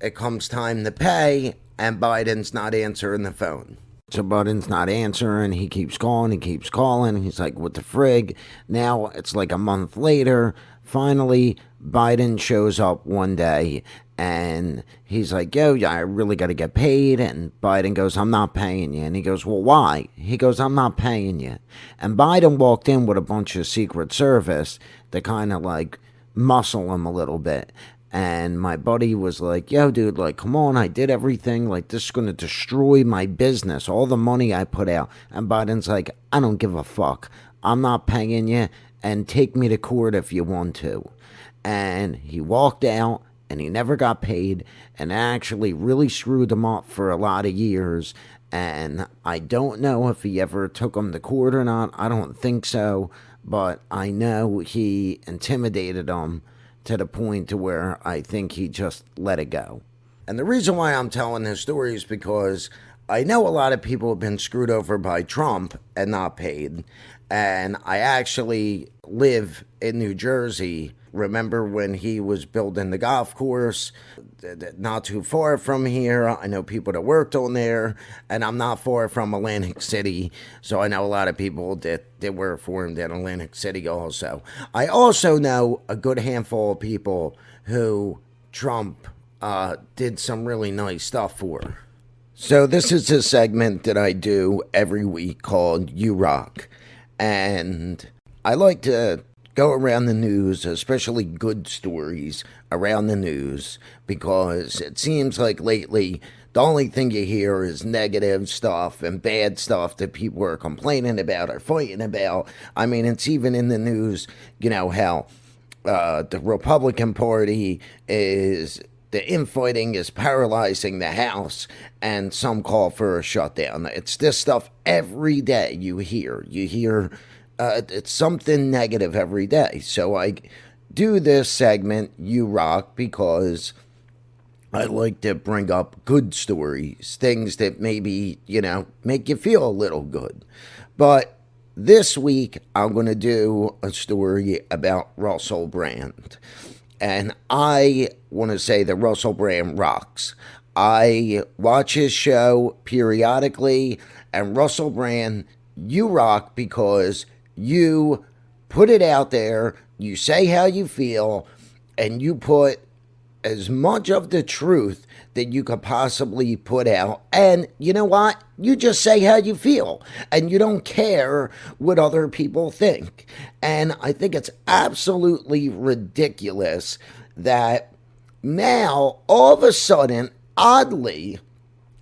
it comes time to pay, and Biden's not answering the phone. So Biden's not answering. He keeps calling. He keeps calling. He's like, what the frig? Now it's like a month later. Finally, Biden shows up one day and he's like, yo, I really got to get paid. And Biden goes, I'm not paying you. And he goes, well, why? He goes, I'm not paying you. And Biden walked in with a bunch of Secret Service to kind of like muscle him a little bit. And my buddy was like, yo, dude, like, come on, I did everything. Like, this is going to destroy my business, all the money I put out. And Biden's like, I don't give a fuck. I'm not paying you, and take me to court if you want to. And he walked out, and he never got paid, and actually really screwed him up for a lot of years. And I don't know if he ever took him to court or not. I don't think so, but I know he intimidated him to the point to where I think he just let it go. And the reason why I'm telling this story is because I know a lot of people have been screwed over by Trump and not paid. And I actually live in New Jersey. Remember when he was building the golf course not too far from here? I know people that worked on there, and I'm not far from Atlantic City, so I know a lot of people that work for him in Atlantic City also. I also know a good handful of people who Trump did some really nice stuff for. So this is a segment that I do every week called You Rock, and I like to go around the news, especially good stories around the news, because it seems like lately the only thing you hear is negative stuff and bad stuff that people are complaining about or fighting about. I mean, it's even in the news, how the Republican Party is, the infighting is paralyzing the House, and some call for a shutdown. It's this stuff every day you hear. It's something negative every day. So I do this segment, You Rock, because I like to bring up good stories, things that maybe, make you feel a little good. But this week, I'm going to do a story about Russell Brand. And I want to say that Russell Brand rocks. I watch his show periodically, and Russell Brand, you rock because you put it out there, you say how you feel, and you put as much of the truth that you could possibly put out. And you know what? You just say how you feel, and you don't care what other people think. And I think it's absolutely ridiculous that now, all of a sudden, oddly,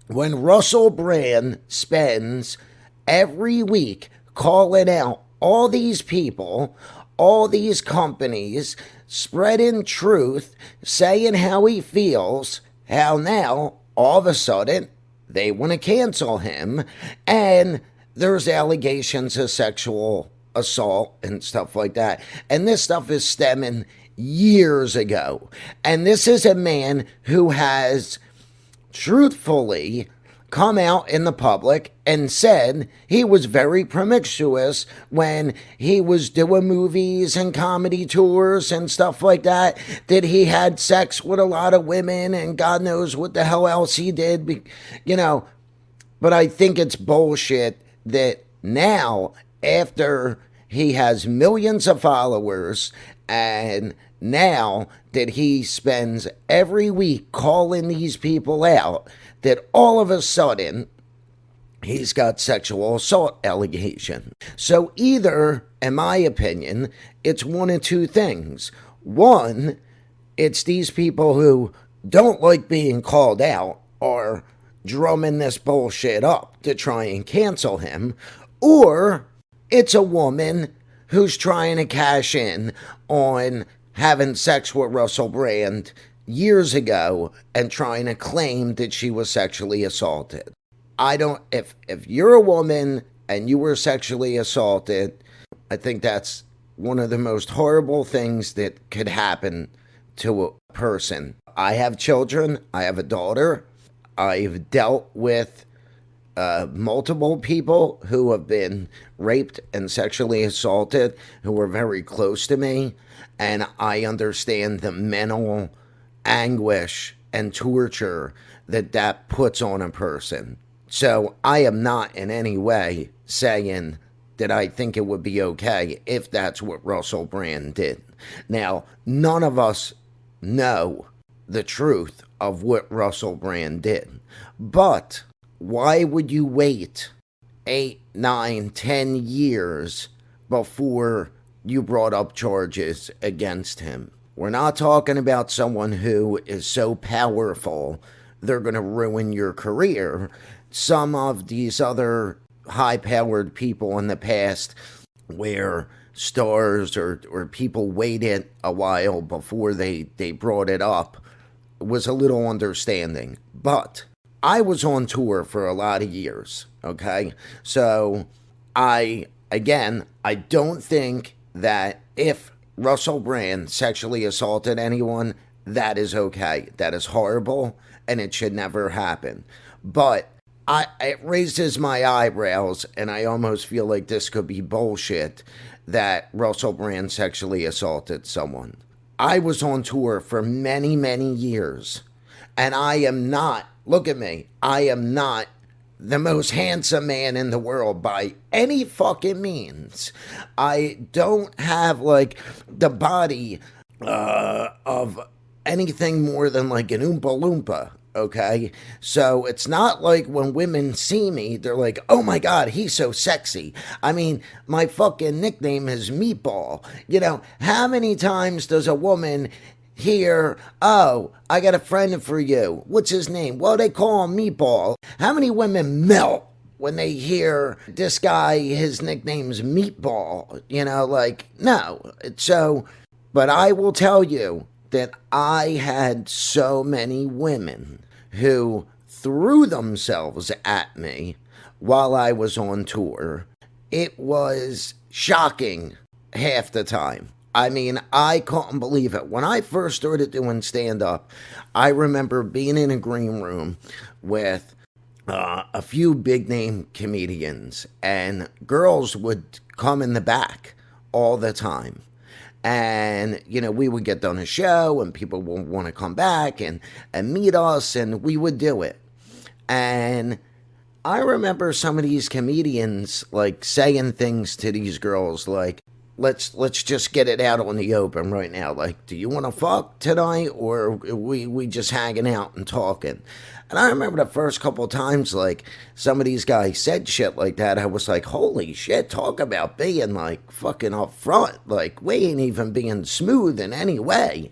when Russell Brand spends every week calling out all these people, all these companies, spreading truth, saying how he feels, how now, all of a sudden, they want to cancel him, and there's allegations of sexual assault and stuff like that. And this stuff is stemming years ago. And this is a man who has truthfully come out in the public and said he was very promiscuous when he was doing movies and comedy tours and stuff like that, that he had sex with a lot of women and God knows what the hell else he did, you know. But I think it's bullshit that now, after he has millions of followers, and now that he spends every week calling these people out, that all of a sudden he's got sexual assault allegation. So either, in my opinion, it's one of two things. One, it's these people who don't like being called out are drumming this bullshit up to try and cancel him, or it's a woman who's trying to cash in on having sex with Russell Brand years ago and trying to claim that she was sexually assaulted. If you're a woman and you were sexually assaulted, I think that's one of the most horrible things that could happen to a person. I have children. I have a daughter. I've dealt with multiple people who have been raped and sexually assaulted who were very close to me, and I understand the mental anguish and torture that puts on a person. So I am not in any way saying that I think it would be okay if that's what Russell Brand did. Now, none of us know the truth of what Russell Brand did, but why would you wait 8, 9, 10 years before you brought up charges against him? We're not talking about someone who is so powerful they're going to ruin your career. Some of these other high-powered people in the past where stars or people waited a while before they brought it up was a little understanding. But I was on tour for a lot of years, okay? So I don't think that if Russell Brand sexually assaulted anyone, that is okay. That is horrible, and it should never happen. But it raises my eyebrows, and I almost feel like this could be bullshit, that Russell Brand sexually assaulted someone. I was on tour for many, many years, and I am not, look at me, I am not the most handsome man in the world by any fucking means. I don't have like the body of anything more than like an Oompa Loompa, okay? So it's not like when women see me, they're like, oh my God, he's so sexy. I mean, my fucking nickname is Meatball. You know, how many times does a woman hear, oh, I got a friend for you. What's his name? Well, they call him Meatball. How many women melt when they hear this guy, his nickname's Meatball? You know, like, no. So, but I will tell you that I had so many women who threw themselves at me while I was on tour. It was shocking half the time. I mean, I couldn't believe it. When I first started doing stand-up, I remember being in a green room with a few big name comedians, and girls would come in the back all the time. And, we would get done a show and people would want to come back and meet us, and we would do it. And I remember some of these comedians like saying things to these girls like, let's just get it out on the open right now. Like, do you want to fuck tonight, or we just hanging out and talking? And I remember the first couple of times, like, some of these guys said shit like that. I was like, holy shit, talk about being, like, fucking up front. Like, we ain't even being smooth in any way.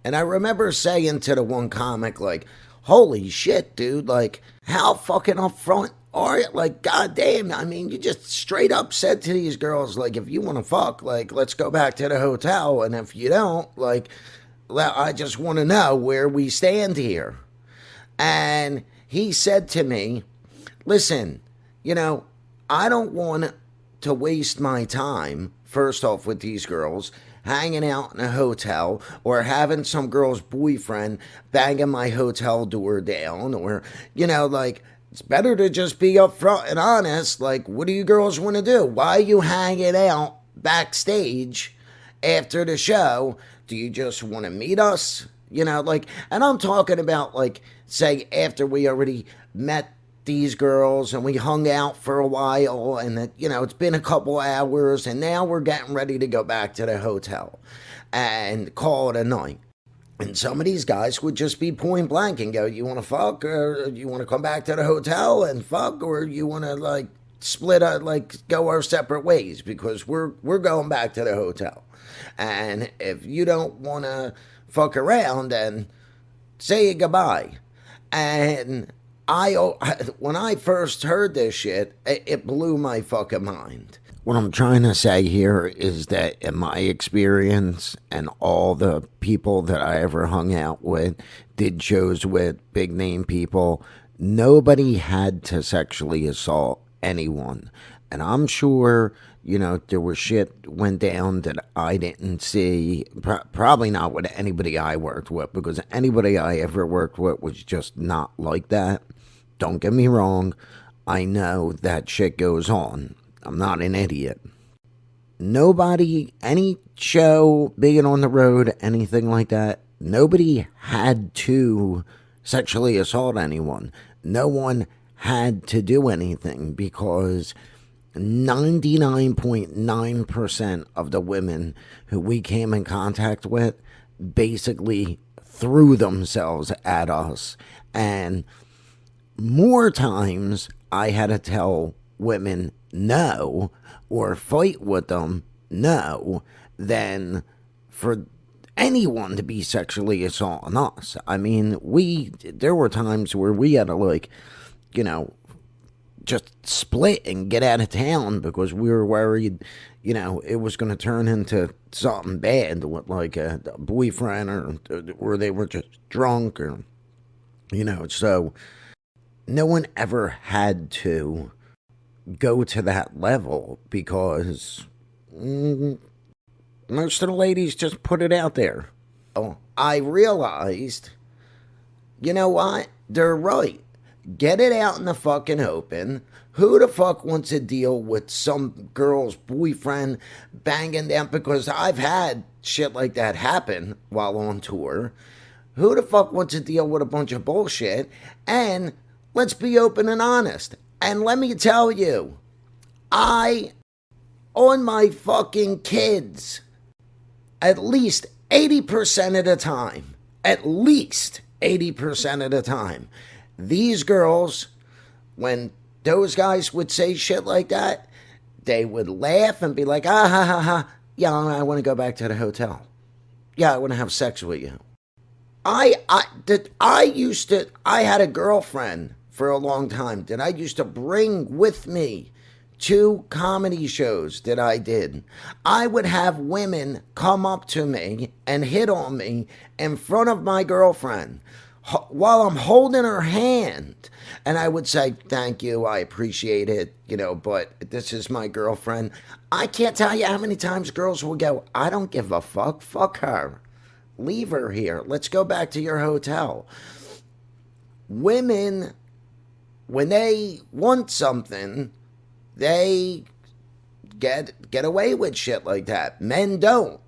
And I remember saying to the one comic, like, holy shit, dude, like, how fucking up front are you? Like, goddamn, I mean, you just straight up said to these girls, like, if you want to fuck, like, let's go back to the hotel. And if you don't, like, I just want to know where we stand here. And he said to me, listen, I don't want to waste my time, first off, with these girls, hanging out in a hotel, or having some girl's boyfriend banging my hotel door down, or, like, it's better to just be upfront and honest. Like, what do you girls want to do? Why are you hanging out backstage after the show? Do you just want to meet us? Like, and I'm talking about, like, say, after we already met these girls and we hung out for a while, and that, it's been a couple hours, and now we're getting ready to go back to the hotel and call it a night. And some of these guys would just be point blank and go, you want to fuck, or you want to come back to the hotel and fuck, or you want to, like, split up, like, go our separate ways, because we're going back to the hotel. And if you don't want to fuck around, then say goodbye. And when I first heard this shit, it blew my fucking mind. What I'm trying to say here is that in my experience, and all the people that I ever hung out with, did shows with, big name people, nobody had to sexually assault anyone. And I'm sure, there was shit went down that I didn't see. Probably not with anybody I worked with, because anybody I ever worked with was just not like that. Don't get me wrong. I know that shit goes on. I'm not an idiot. Nobody, any show, being on the road, anything like that, nobody had to sexually assault anyone. No one had to do anything, because 99.9% of the women who we came in contact with basically threw themselves at us. And more times I had to tell women no, or fight with them no, than for anyone to be sexually assaulting us. I mean, there were times where we had to, like, just split and get out of town, because we were worried, it was going to turn into something bad with, like, a boyfriend, or they were just drunk, or, so no one ever had to go to that level, because most of the ladies just put it out there. Oh, I realized, you know what? They're right. Get it out in the fucking open. Who the fuck wants to deal with some girl's boyfriend banging down? Because I've had shit like that happen while on tour. Who the fuck wants to deal with a bunch of bullshit? And let's be open and honest. And let me tell you, on my fucking kids, at least 80% of the time, these girls, when those guys would say shit like that, they would laugh and be like, ha ha ha, yeah, I want to go back to the hotel. Yeah, I want to have sex with you. I had a girlfriend for a long time that I used to bring with me to comedy shows that I did. I would have women come up to me and hit on me in front of my girlfriend while I'm holding her hand. And I would say, thank you, I appreciate it, but this is my girlfriend. I can't tell you how many times girls will go, I don't give a fuck her. Leave her here. Let's go back to your hotel. Women when they want something, they get away with shit like that. Men don't.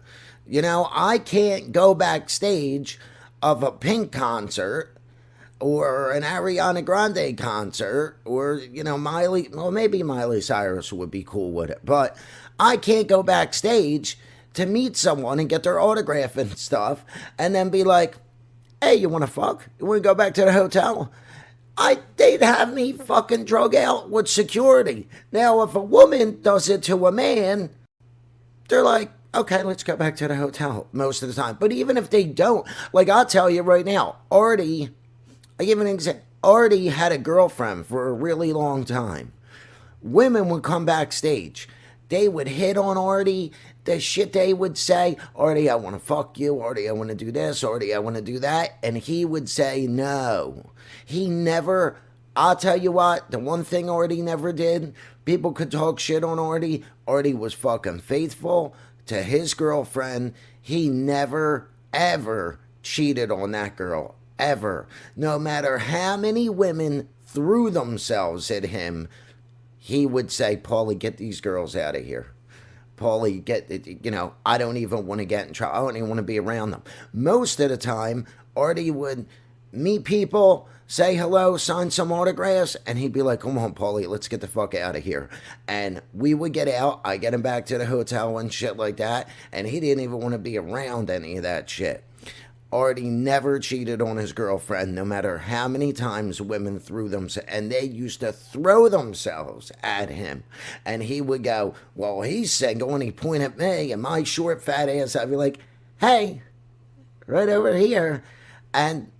You know, I can't go backstage of a Pink concert or an Ariana Grande concert or, you know, maybe Miley Cyrus would be cool with it, but I can't go backstage to meet someone and get their autograph and stuff and then be like, hey, you want to fuck? You want to go back to the hotel? They'd have me fucking drug out with security. Now, if a woman does it to a man, they're like, okay, let's go back to the hotel most of the time. But even if they don't, like I'll tell you right now, Artie, I give an example. Artie had a girlfriend for a really long time. Women would come backstage. They would hit on Artie. The shit they would say, Artie, I want to fuck you. Artie, I want to do this. Artie, I want to do that. And he would say no. He never, I'll tell you what, the one thing Artie never did, people could talk shit on Artie. Artie was fucking faithful to his girlfriend. He never, ever cheated on that girl. Ever. No matter how many women threw themselves at him, he would say, Paulie, get these girls out of here. Paulie, I don't even want to get in trouble. I don't even want to be around them. Most of the time, Artie would meet people, say hello, sign some autographs, and he'd be like, come on, Paulie, let's get the fuck out of here. And we would get out. I get him back to the hotel and shit like that, and he didn't even want to be around any of that shit. Artie never cheated on his girlfriend, no matter how many times women threw themselves, and they used to throw themselves at him. And he would go, well, he's single, and he'd point at me, and my short, fat ass, I'd be like, hey, right over here. And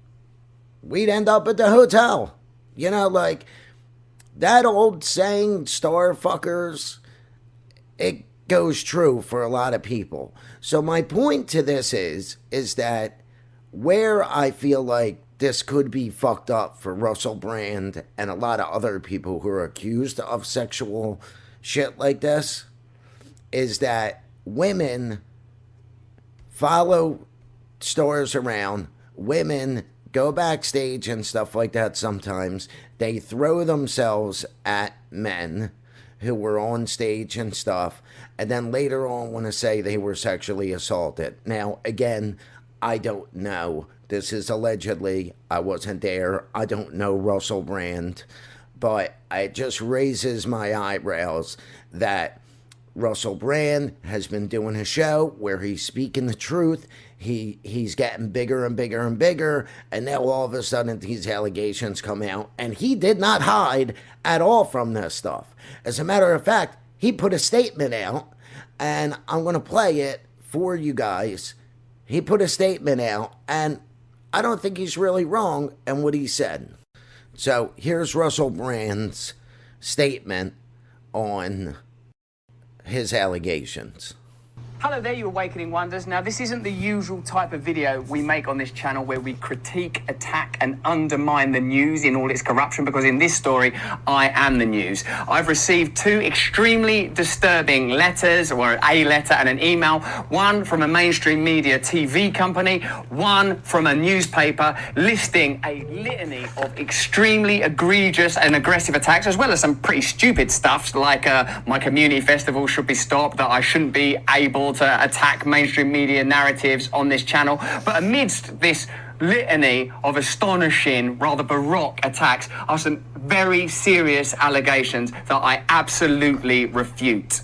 we'd end up at the hotel. You know, like, that old saying, star fuckers, it goes true for a lot of people. So my point to this is that where I feel like this could be fucked up for Russell Brand and a lot of other people who are accused of sexual shit like this is that women follow stars around. Women go backstage and stuff like that sometimes. They throw themselves at men who were on stage and stuff, and then later on want to say they were sexually assaulted. Now, again, I don't know. This is allegedly. I wasn't there. I don't know Russell Brand. But it just raises my eyebrows that Russell Brand has been doing a show where he's speaking the truth. He's getting bigger and bigger and bigger. And now all of a sudden these allegations come out. And he did not hide at all from this stuff. As a matter of fact, he put a statement out. And I'm going to play it for you guys. He put a statement out, and I don't think he's really wrong in what he said. So here's Russell Brand's statement on his allegations. Hello there, you Awakening Wonders. Now, this isn't the usual type of video we make on this channel where we critique, attack, and undermine the news in all its corruption, because in this story, I am the news. I've received two extremely disturbing letters, or a letter and an email, one from a mainstream media TV company, one from a newspaper, listing a litany of extremely egregious and aggressive attacks, as well as some pretty stupid stuff, like my community festival should be stopped, that I shouldn't be able to attack mainstream media narratives on this channel. But amidst this litany of astonishing, rather baroque attacks are some very serious allegations that I absolutely refute.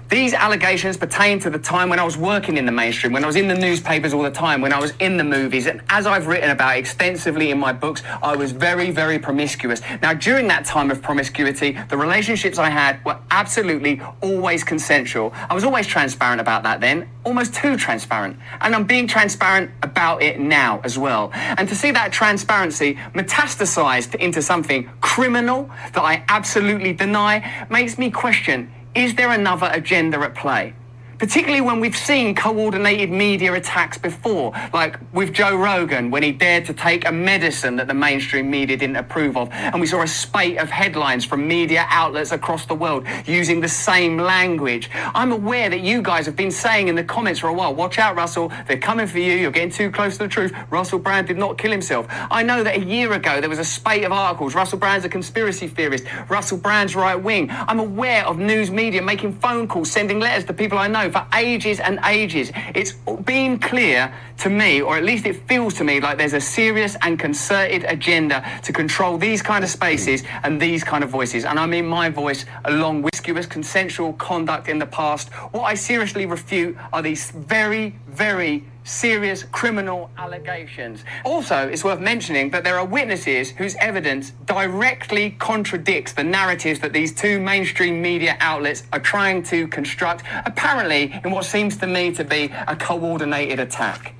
These allegations pertain to the time when I was working in the mainstream, when I was in the newspapers all the time, when I was in the movies, and as I've written about extensively in my books, I was very, very promiscuous. Now, during that time of promiscuity, the relationships I had were absolutely always consensual. I was always transparent about that then, almost too transparent. And I'm being transparent about it now as well. And to see that transparency metastasized into something criminal that I absolutely deny makes me question, is there another agenda at play? particularly when we've seen coordinated media attacks before, like with Joe Rogan when he dared to take a medicine that the mainstream media didn't approve of, and we saw a spate of headlines from media outlets across the world using the same language. I'm aware that you guys have been saying in the comments for a while, watch out, Russell, they're coming for you, you're getting too close to the truth, Russell Brand did not kill himself. I know that a year ago there was a spate of articles, Russell Brand's a conspiracy theorist, Russell Brand's right wing. I'm aware of news media making phone calls, sending letters to people I know for ages and ages. It's been clear to me, or at least it feels to me like there's a serious and concerted agenda to control these kind of spaces and these kind of voices. And I mean my voice along with promiscuous consensual conduct in the past. What I seriously refute are these very, very serious criminal allegations. Also, it's worth mentioning that there are witnesses whose evidence directly contradicts the narratives that these two mainstream media outlets are trying to construct, apparently in what seems to me to be a coordinated attack.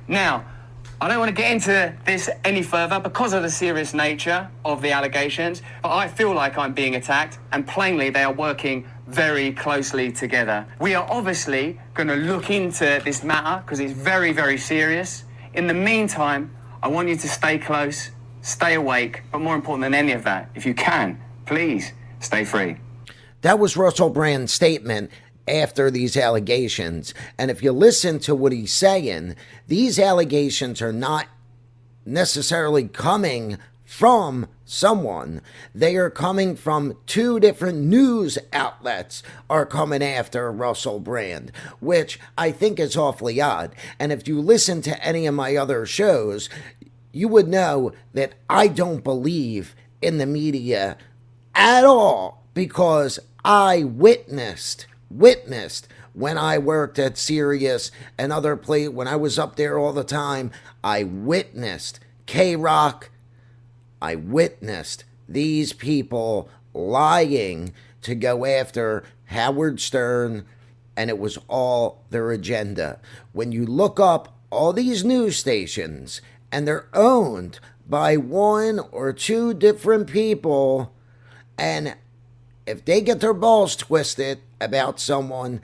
Now, I don't want to get into this any further because of the serious nature of the allegations, but I feel like I'm being attacked, and plainly they are working very closely together. We are obviously going to look into this matter because it's very, very serious. In the meantime, I want you to stay close, stay awake, but more important than any of that, if you can, please stay free. That was Russell Brand's statement after these allegations. And if you listen to what he's saying, these allegations are not necessarily coming from someone. They are coming from two different news outlets are coming after Russell Brand, which I think is awfully odd. And if you listen to any of my other shows, you would know that I don't believe in the media at all, because I witnessed when I worked at Sirius and other places, when I was up there all the time, I witnessed K-Rock. I witnessed these people lying to go after Howard Stern, and it was all their agenda. When you look up all these news stations and they're owned by one or two different people, and if they get their balls twisted about someone,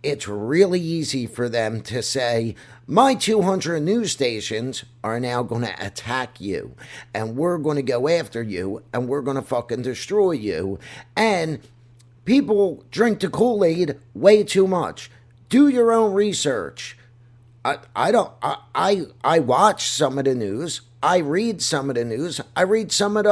it's really easy for them to say, my 200 news stations are now going to attack you, and we're going to go after you, and we're going to fucking destroy you. And people drink the Kool-Aid way too much. Do your own research. I watch some of the news. I read some of the news. I read some of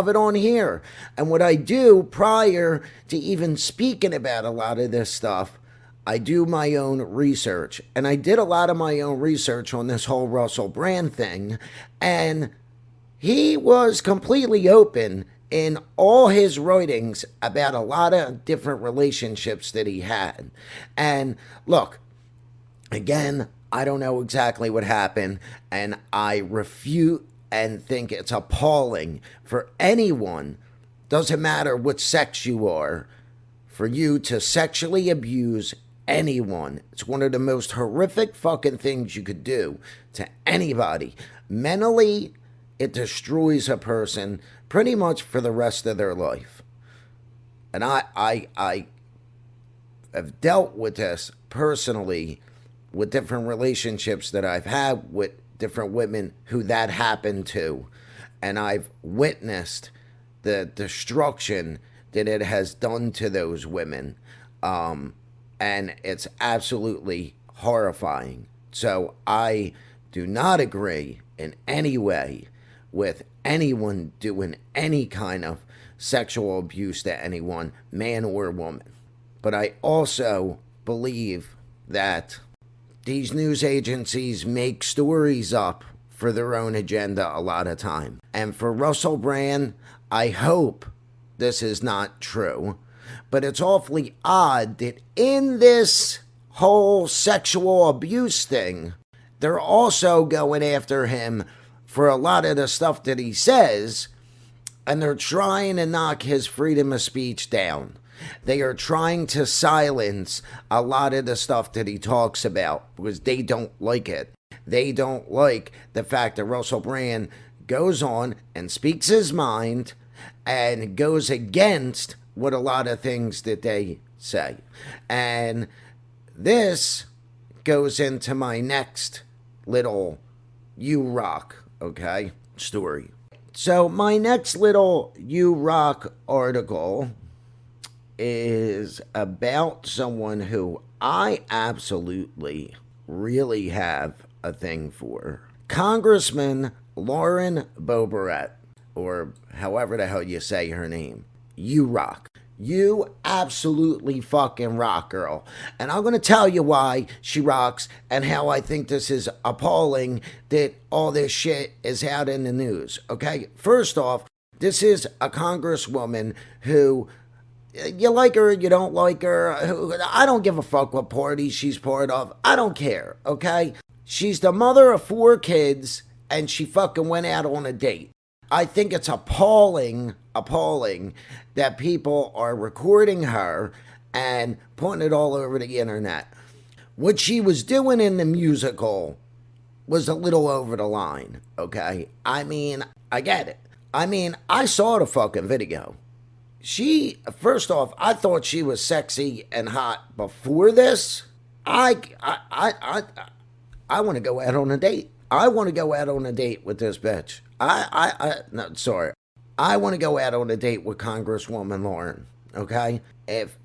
it on here. And what I do prior to even speaking about a lot of this stuff, I do my own research. And I did a lot of my own research on this whole Russell Brand thing. And he was completely open in all his writings about a lot of different relationships that he had. And look, again, I don't know exactly what happened, and I refute and think it's appalling for anyone, doesn't matter what sex you are, for you to sexually abuse anyone. It's one of the most horrific fucking things you could do to anybody. Mentally, it destroys a person pretty much for the rest of their life. And I have dealt with this personally with different relationships that I've had with different women who that happened to. And I've witnessed the destruction that it has done to those women. And it's absolutely horrifying. So I do not agree in any way with anyone doing any kind of sexual abuse to anyone, man or woman. But I also believe that these news agencies make stories up for their own agenda a lot of time. And for Russell Brand, I hope this is not true. But it's awfully odd that in this whole sexual abuse thing, they're also going after him for a lot of the stuff that he says, and they're trying to knock his freedom of speech down. They are trying to silence a lot of the stuff that he talks about because they don't like it. They don't like the fact that Russell Brand goes on and speaks his mind and goes against what a lot of things that they say. And this goes into my next little You Rock, okay, story. So my next little You Rock article is about someone who I absolutely really have a thing for. Congresswoman Lauren Boebert, or however the hell you say her name. You rock. You absolutely fucking rock, girl. And I'm going to tell you why she rocks and how I think this is appalling that all this shit is out in the news. Okay? First off, this is a congresswoman who, you like her, you don't like her. I don't give a fuck what party she's part of. I don't care. Okay? She's the mother of 4 kids and she fucking went out on a date. I think it's appalling that people are recording her and putting it all over the internet. What she was doing in the musical was a little over the line, okay? I mean, I get it. I mean, I saw the fucking video. First off, I thought she was sexy and hot before this. I want to go out on a date. I want to go out on a date with this bitch. I want to go out on a date with Congresswoman Lauren, okay? If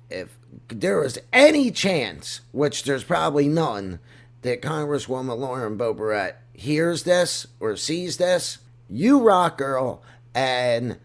there is any chance, which there's probably none, that Congresswoman Lauren Boebert hears this or sees this, you rock, girl, and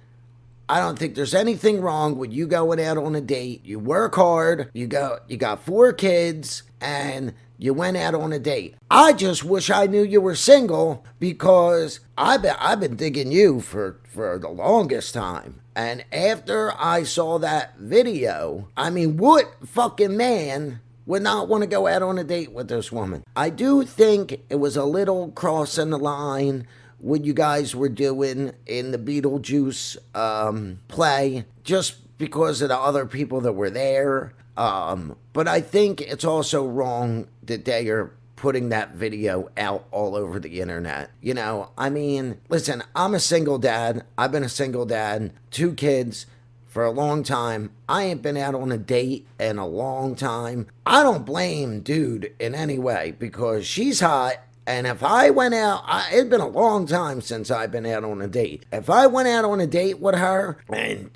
I don't think there's anything wrong with you going out on a date. You work hard, you got 4 kids, and you went out on a date. I just wish I knew you were single because I've been digging you for the longest time. And after I saw that video, I mean, what fucking man would not want to go out on a date with this woman? I do think it was a little crossing the line what you guys were doing in the Beetlejuice play, just because of the other people that were there. But I think it's also wrong that they are putting that video out all over the internet. You know, I mean, listen, I'm a single dad. I've been a single dad, 2 kids for a long time. I ain't been out on a date in a long time. I don't blame dude in any way because she's hot. And if I went out, it's been a long time since I've been out on a date. If I went out on a date with her and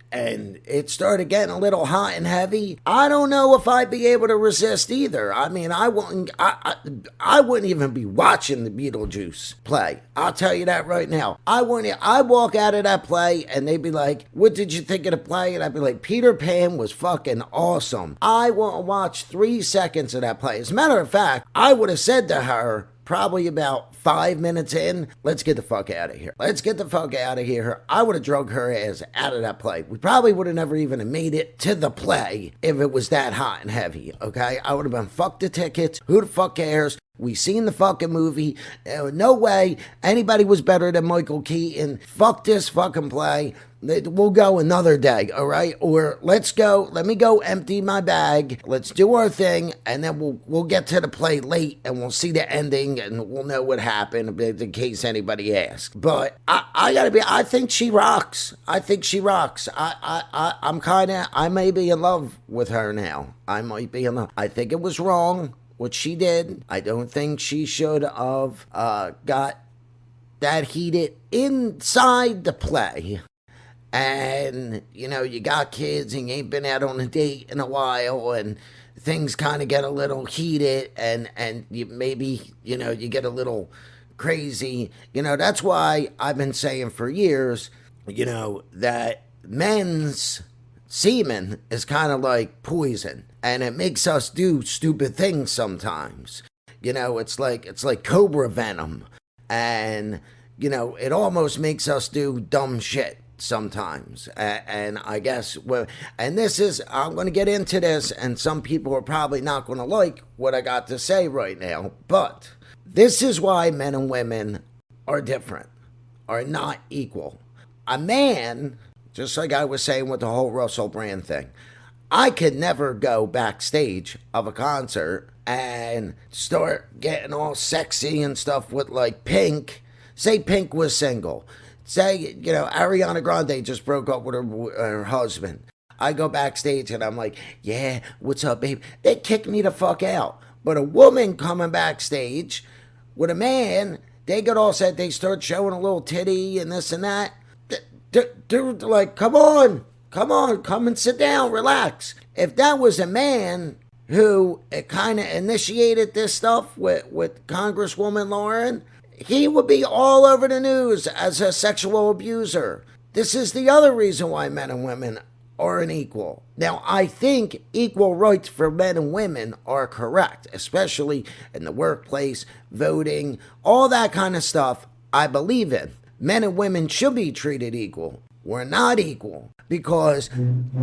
it started getting a little hot and heavy, I don't know if I'd be able to resist either. I mean, I wouldn't even be watching the Beetlejuice play. I'll tell you that right now. I walk out of that play and they'd be like, what did you think of the play? And I'd be like, Peter Pan was fucking awesome. I won't watch 3 seconds of that play. As a matter of fact, I would have said to her, probably about 5 minutes in, let's get the fuck out of here. Let's get the fuck out of here. I would have drug her ass out of that play. We probably would have never even made it to the play if it was that hot and heavy, okay? I would have been, fuck the tickets. Who the fuck cares? We seen the fucking movie. No way anybody was better than Michael Keaton. Fuck this fucking play. We'll go another day, all right? Or let me go empty my bag. Let's do our thing, and then we'll get to the play late, and we'll see the ending, and we'll know what happened in case anybody asks. But I think she rocks. I think she rocks. I may be in love with her now. I might be in love. I think it was wrong what she did. I don't think she should have got that heated inside the play. And, you know, you got kids and you ain't been out on a date in a while and things kind of get a little heated and you maybe, you know, you get a little crazy. You know, that's why I've been saying for years, you know, that men's semen is kind of like poison and it makes us do stupid things sometimes. You know, it's like cobra venom and, you know, it almost makes us do dumb shit sometimes. And I guess, and this is, I'm going to get into this, and some people are probably not going to like what I got to say right now, but this is why men and women are different, are not equal. A man, just like I was saying with the whole Russell Brand thing, I could never go backstage of a concert and start getting all sexy and stuff with like Pink. Say Pink was single. Say, you know, Ariana Grande just broke up with her husband. I go backstage and I'm like, yeah, what's up, babe? They kick me the fuck out. But a woman coming backstage with a man, they get all set, they start showing a little titty and this and that. They're like, come on, come and sit down, relax. If that was a man who kind of initiated this stuff with Congresswoman Lauren, he would be all over the news as a sexual abuser. This is the other reason why men and women aren't equal. Now, I think equal rights for men and women are correct, especially in the workplace, voting, all that kind of stuff I believe in. Men and women should be treated equal. We're not equal because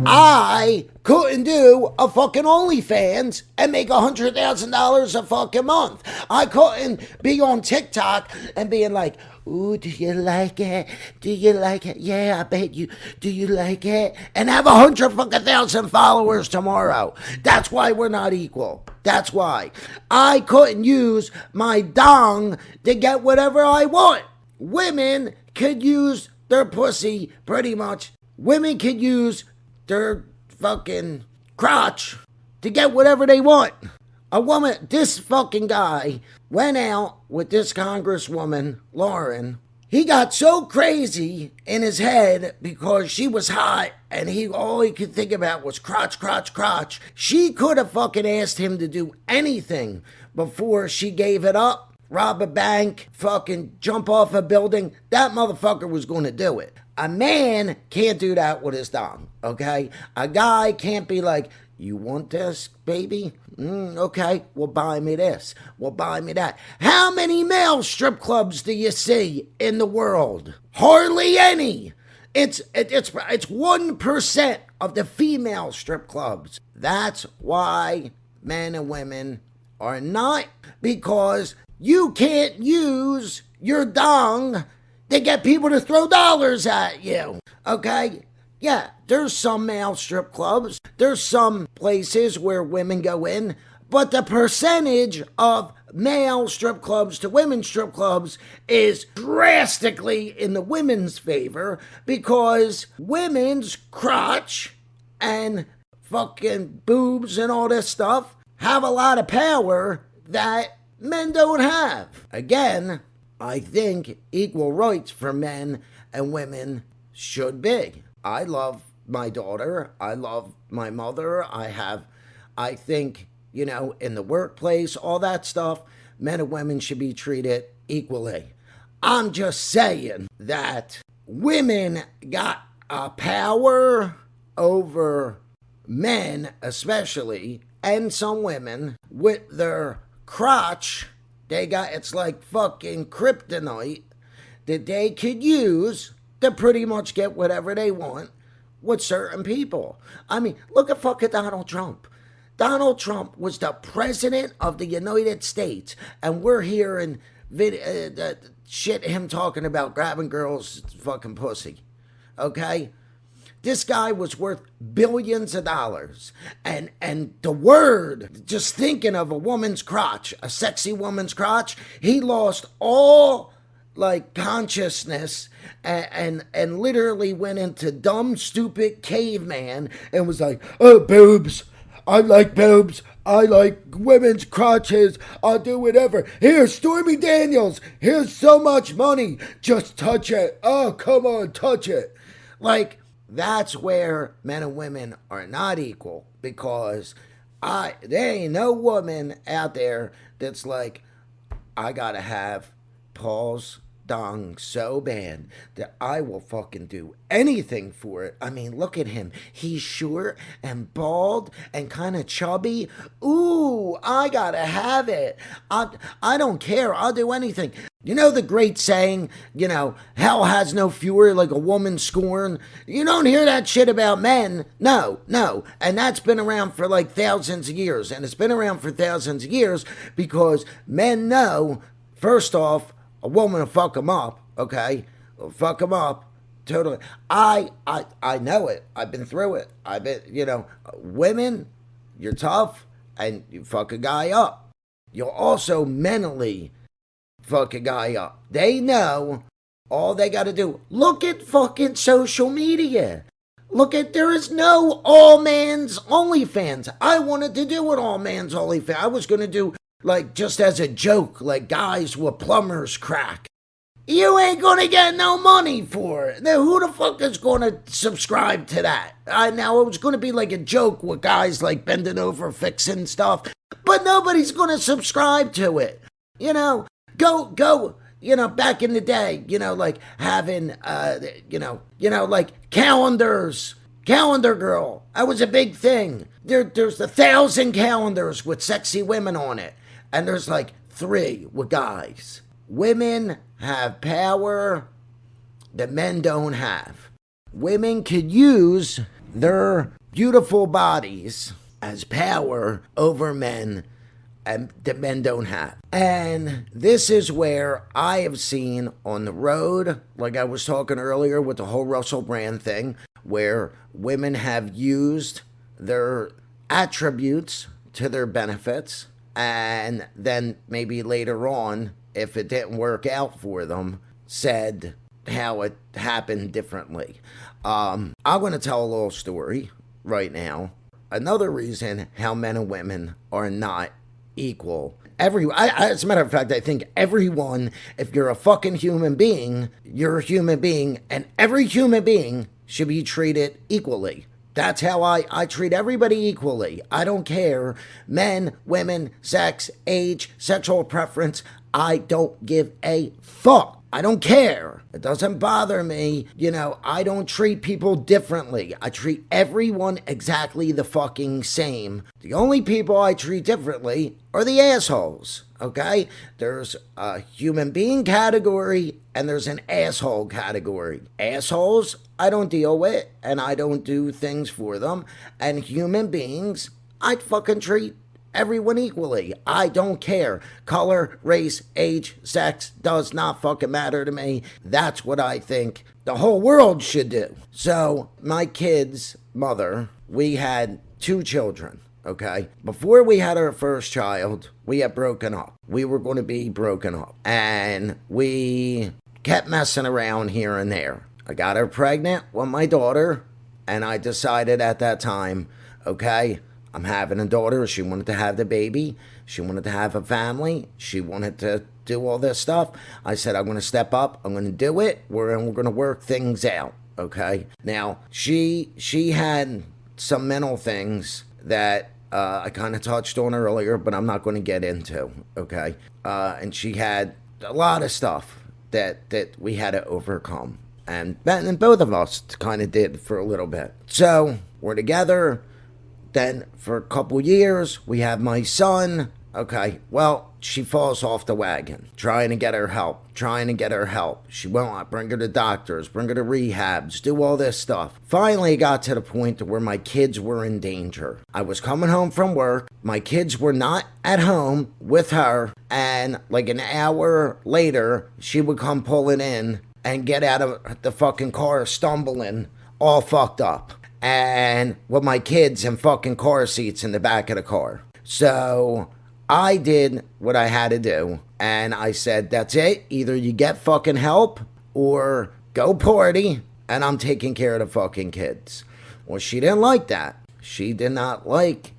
I couldn't do a fucking OnlyFans and make $100,000 a fucking month. I couldn't be on TikTok and being like, ooh, do you like it? Do you like it? Yeah, I bet you. Do you like it? And have 100,000 followers tomorrow. That's why we're not equal. That's why. I couldn't use my dong to get whatever I want. Women could use their pussy pretty much. Women could use their fucking crotch to get whatever they want. A woman, this fucking guy went out with this Congresswoman, Lauren. He got so crazy in his head because she was hot and all he could think about was crotch, crotch, crotch. She could have fucking asked him to do anything before she gave it up. Rob a bank, fucking jump off a building. That motherfucker was going to do it. A man can't do that with his dong, okay? A guy can't be like, you want this, baby? Okay, well, buy me this. Well, buy me that. How many male strip clubs do you see in the world? Hardly any. It's 1% of the female strip clubs. That's why men and women are not, because you can't use your dong to get people to throw dollars at you, okay? Yeah, there's some male strip clubs. There's some places where women go in. But the percentage of male strip clubs to women's strip clubs is drastically in the women's favor because women's crotch and fucking boobs and all this stuff have a lot of power that men don't have. Again, I think equal rights for men and women should be. I love my daughter. I love my mother. I think, in the workplace, all that stuff, men and women should be treated equally. I'm just saying that women got a power over men, especially, and some women with their crotch. It's like fucking kryptonite that they could use to pretty much get whatever they want with certain people. I mean, look at fucking Donald Trump. Donald Trump was the president of the United States, and we're hearing shit him talking about grabbing girls' fucking pussy. Okay? This guy was worth billions of dollars. And the word, just thinking of a woman's crotch, a sexy woman's crotch, he lost all consciousness and literally went into dumb, stupid caveman and was like, oh, boobs. I like boobs. I like women's crotches. I'll do whatever. Here, Stormy Daniels. Here's so much money. Just touch it. Oh, come on, touch it. That's where men and women are not equal because there ain't no woman out there that's like, I gotta have Paul's dong so bad that I will fucking do anything for it. I mean, look at him. He's short and bald and kind of chubby. Ooh, I gotta have it. I don't care. I'll do anything. You know the great saying, hell has no fury like a woman scorned? You don't hear that shit about men. No. And that's been around for thousands of years. And it's been around for thousands of years because men know, first off, a woman will fuck them up, okay? Fuck them up. Totally. I know it. I've been through it. Women, you're tough and you fuck a guy up. You'll also mentally fuck a guy up. They know all they got to do. Look at fucking social media. Look at, there is no all man's OnlyFans. I wanted to do an all man's OnlyFans. I was going to do, like, just as a joke, like guys with plumber's crack. You ain't gonna get no money for it. Now, who the fuck is gonna subscribe to that? Now, it was gonna be like a joke with guys like bending over fixing stuff, but nobody's gonna subscribe to it. You know, go, you know, back in the day, you know, like having, like calendars. Calendar girl. That was a big thing. There's 1,000 calendars with sexy women on it, and there's like 3 with guys. Women have power that men don't have. Women could use their beautiful bodies as power over men and that men don't have. And this is where I have seen on the road, like I was talking earlier with the whole Russell Brand thing, where women have used their attributes to their benefits, and then maybe later on, if it didn't work out for them, said how it happened differently. I'm going to tell a little story right now. Another reason how men and women are not equal. As a matter of fact, I think everyone, if you're a fucking human being, you're a human being, and every human being should be treated equally. That's how I treat everybody equally. I don't care. Men, women, sex, age, sexual preference. I don't give a fuck. I don't care. It doesn't bother me. You know, I don't treat people differently. I treat everyone exactly the fucking same. The only people I treat differently are the assholes, okay? There's a human being category and there's an asshole category. Assholes, I don't deal with and I don't do things for them. And human beings, I fucking treat everyone equally. I don't care. Color, race, age, sex does not fucking matter to me. That's what I think the whole world should do. So, my kid's mother, we had 2 children, okay? Before we had our first child, we had broken up. We were going to be broken up. And we kept messing around here and there. I got her pregnant with my daughter, and I decided at that time, okay, I'm having a daughter. She wanted to have the baby. She wanted to have a family. She wanted to do all this stuff. I said, I'm going to step up. I'm going to do it. We're going to work things out. Okay. Now, she had some mental things that I kind of touched on earlier, but I'm not going to get into. Okay. And she had a lot of stuff that we had to overcome. And both of us kind of did for a little bit. So we're together. Then for a couple years, we have my son. Okay, well, she falls off the wagon, trying to get her help. She won't bring her to doctors, bring her to rehabs, do all this stuff. Finally, it got to the point to where my kids were in danger. I was coming home from work. My kids were not at home with her. And like an hour later, she would come pulling in and get out of the fucking car stumbling, all fucked up. And with my kids in fucking car seats in the back of the car. So I did what I had to do. And I said, that's it. Either you get fucking help or go party and I'm taking care of the fucking kids. Well, she didn't like that. She did not like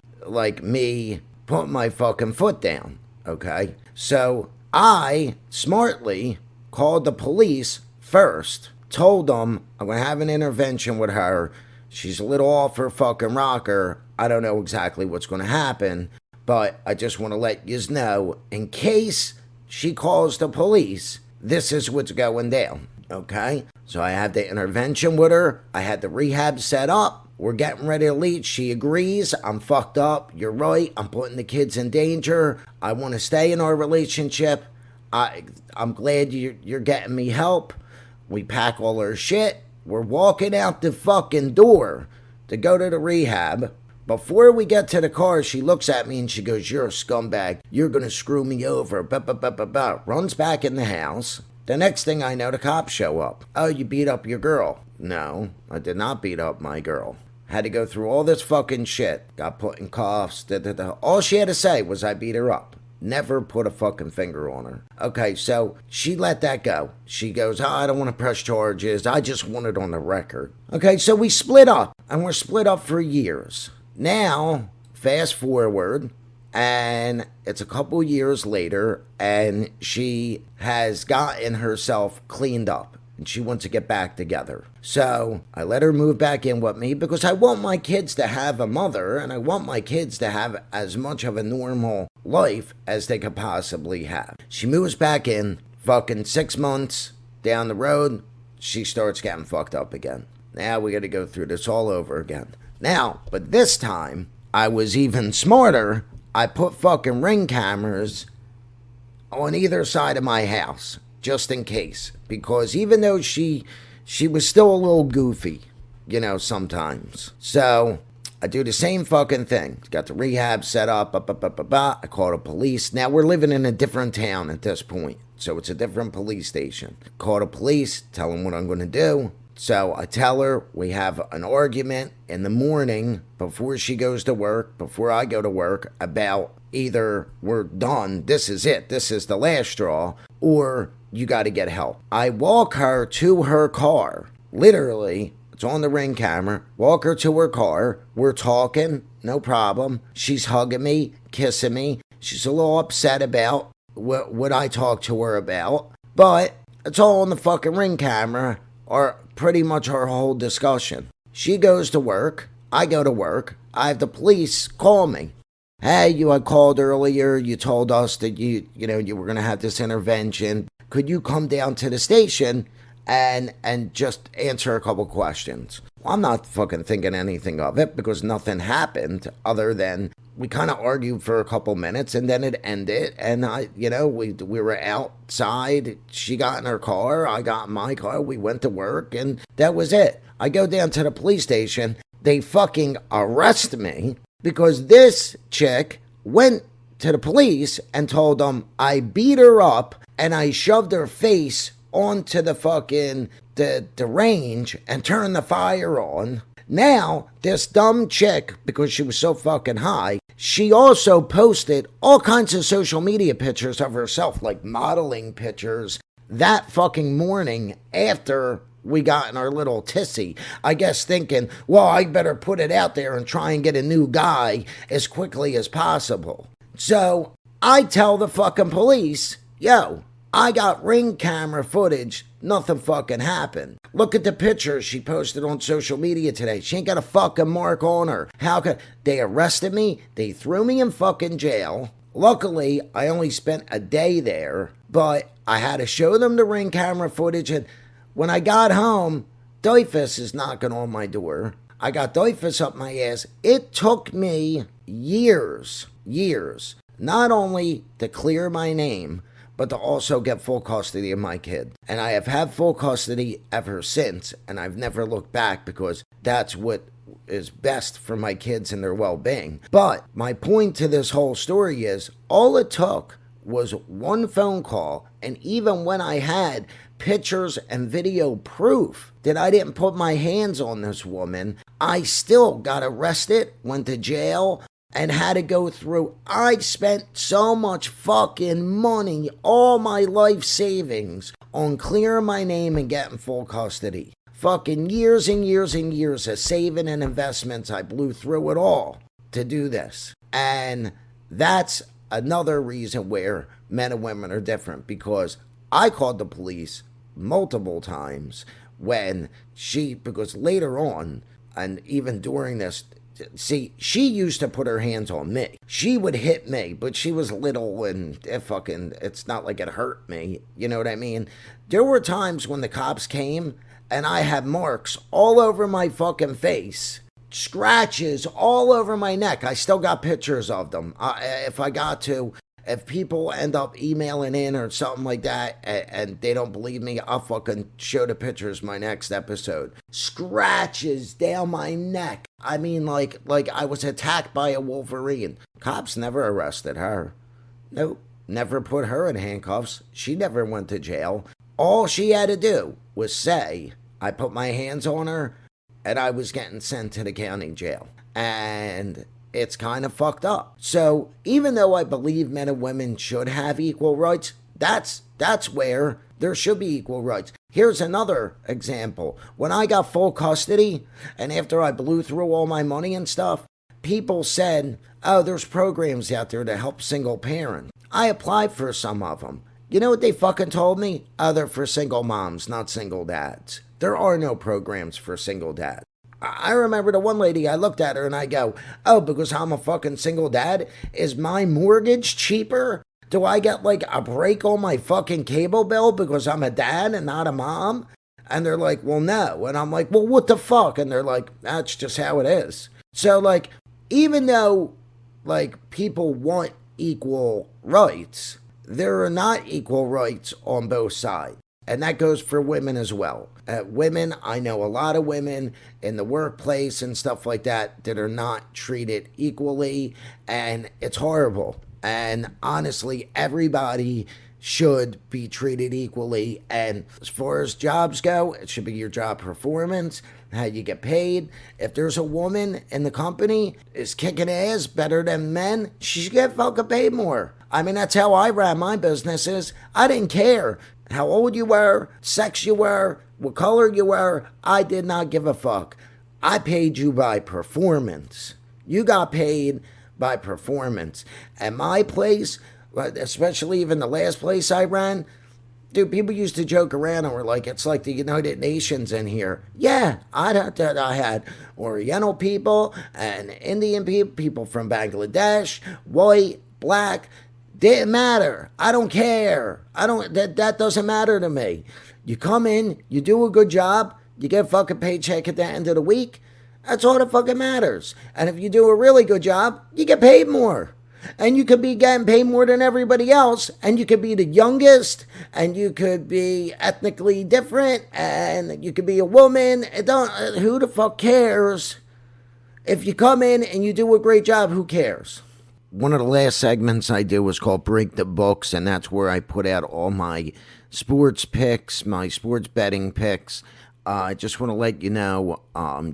me putting my fucking foot down. Okay. So I smartly called the police first, told them I'm going to have an intervention with her. She's a little off her fucking rocker. I don't know exactly what's going to happen, but I just want to let you know, in case she calls the police, this is what's going down, okay? So I had the intervention with her. I had the rehab set up. We're getting ready to leave. She agrees. I'm fucked up. You're right. I'm putting the kids in danger. I want to stay in our relationship. I'm glad you're getting me help. We pack all her shit. We're walking out the fucking door to go to the rehab. Before we get to the car, she looks at me and she goes, you're a scumbag. You're going to screw me over. Runs back in the house. The next thing I know, the cops show up. Oh, you beat up your girl. No, I did not beat up my girl. Had to go through all this fucking shit. Got put in cuffs. All she had to say was I beat her up. Never put a fucking finger on her. Okay, so she let that go. She goes, oh, I don't want to press charges. I just want it on the record. Okay, so we split up, and we're split up for years. Now, fast forward, and it's a couple years later, and she has gotten herself cleaned up, and she wants to get back together. So I let her move back in with me because I want my kids to have a mother, and I want my kids to have as much of a normal life as they could possibly have. She moves back in, fucking 6 months down the road, she starts getting fucked up again. Now we gotta go through this all over again. Now, but this time, I was even smarter. I put fucking ring cameras on either side of my house, just in case. Because even though she was still a little goofy, you know, sometimes. So I do the same fucking thing. Got the rehab set up, I call the police. Now we're living in a different town at this point, so it's a different police station. Call the police, tell them what I'm going to do. So I tell her we have an argument in the morning before she goes to work, before I go to work, about either we're done, this is it, this is the last straw, or you got to get help. I walk her to her car, literally. It's on the ring camera. Walk her to her car. We're talking, no problem. She's hugging me, kissing me. She's a little upset about what I talked to her about. But it's all on the fucking ring camera, or pretty much our whole discussion. She goes to work. I go to work. I have the police call me. Hey, you had called earlier. You told us that you were going to have this intervention. Could you come down to the station and just answer a couple questions? Well, I'm not fucking thinking anything of it because nothing happened other than we kind of argued for a couple minutes and then it ended. And we were outside. She got in her car. I got in my car. We went to work and that was it. I go down to the police station. They fucking arrest me because this chick went to the police and told them I beat her up and I shoved her face onto the fucking the range and turned the fire on. Now, this dumb chick, because she was so fucking high, she also posted all kinds of social media pictures of herself, like modeling pictures, that fucking morning after we got in our little tissy. I guess thinking, well, I better put it out there and try and get a new guy as quickly as possible. So I tell the fucking police, yo, I got ring camera footage. Nothing fucking happened. Look at the pictures she posted on social media today. She ain't got a fucking mark on her. How could they arrested me? They threw me in fucking jail. Luckily, I only spent a day there, but I had to show them the ring camera footage. And when I got home, Doifus is knocking on my door. I got Doifus up my ass. It took me years, not only to clear my name, but to also get full custody of my kid. And I have had full custody ever since, and I've never looked back because that's what is best for my kids and their well-being. But my point to this whole story is, all it took was one phone call, and even when I had pictures and video proof that I didn't put my hands on this woman, I still got arrested, went to jail, and had to go through. I spent so much fucking money, all my life savings, on clearing my name and getting full custody. Fucking years and years and years of saving and investments. I blew through it all to do this. And that's another reason where men and women are different, because I called the police multiple times because later on, and even during this, see, she used to put her hands on me. She would hit me, but she was little and it's not like it hurt me. You know what I mean? There were times when the cops came and I had marks all over my fucking face, scratches all over my neck. I still got pictures of them. If people end up emailing in or something like that and they don't believe me, I'll fucking show the pictures my next episode. Scratches down my neck. I mean, like I was attacked by a Wolverine. Cops never arrested her. Nope. Never put her in handcuffs. She never went to jail. All she had to do was say, I put my hands on her and I was getting sent to the county jail. And it's kind of fucked up. So even though I believe men and women should have equal rights, that's where there should be equal rights. Here's another example. When I got full custody, and after I blew through all my money and stuff, people said, oh, there's programs out there to help single parents. I applied for some of them. You know what they fucking told me? Oh, they're for single moms, not single dads. There are no programs for single dads. I remember the one lady, I looked at her and I go, oh, because I'm a fucking single dad, is my mortgage cheaper? Do I get like a break on my fucking cable bill because I'm a dad and not a mom? And they're like, well, no. And I'm like, well, what the fuck? And they're like, that's just how it is. So like, even though like people want equal rights, there are not equal rights on both sides. And that goes for women as well. Women, I know a lot of women in the workplace and stuff like that are not treated equally, and it's horrible. And honestly, everybody should be treated equally. And as far as jobs go, it should be your job performance, how you get paid. If there's a woman in the company is kicking ass better than men, she should get fucking paid more. I mean, that's how I ran my businesses. I didn't care how old you were, sex you were, what color you were. I did not give a fuck. I paid you by performance. You got paid by performance. And my place, especially even the last place I ran, dude, people used to joke around and were like, it's like the United Nations in here. Yeah, I had Oriental people and Indian people, people from Bangladesh, white, black. Didn't matter. I don't care. That doesn't matter to me. You come in, you do a good job, you get a fucking paycheck at the end of the week. That's all that fucking matters. And if you do a really good job, you get paid more. And you could be getting paid more than everybody else, and you could be the youngest, and you could be ethnically different, and you could be a woman. Who the fuck cares? If you come in and you do a great job, who cares? One of the last segments I did was called Break the Books, and that's where I put out all my sports picks, my sports betting picks. I just want to let you know,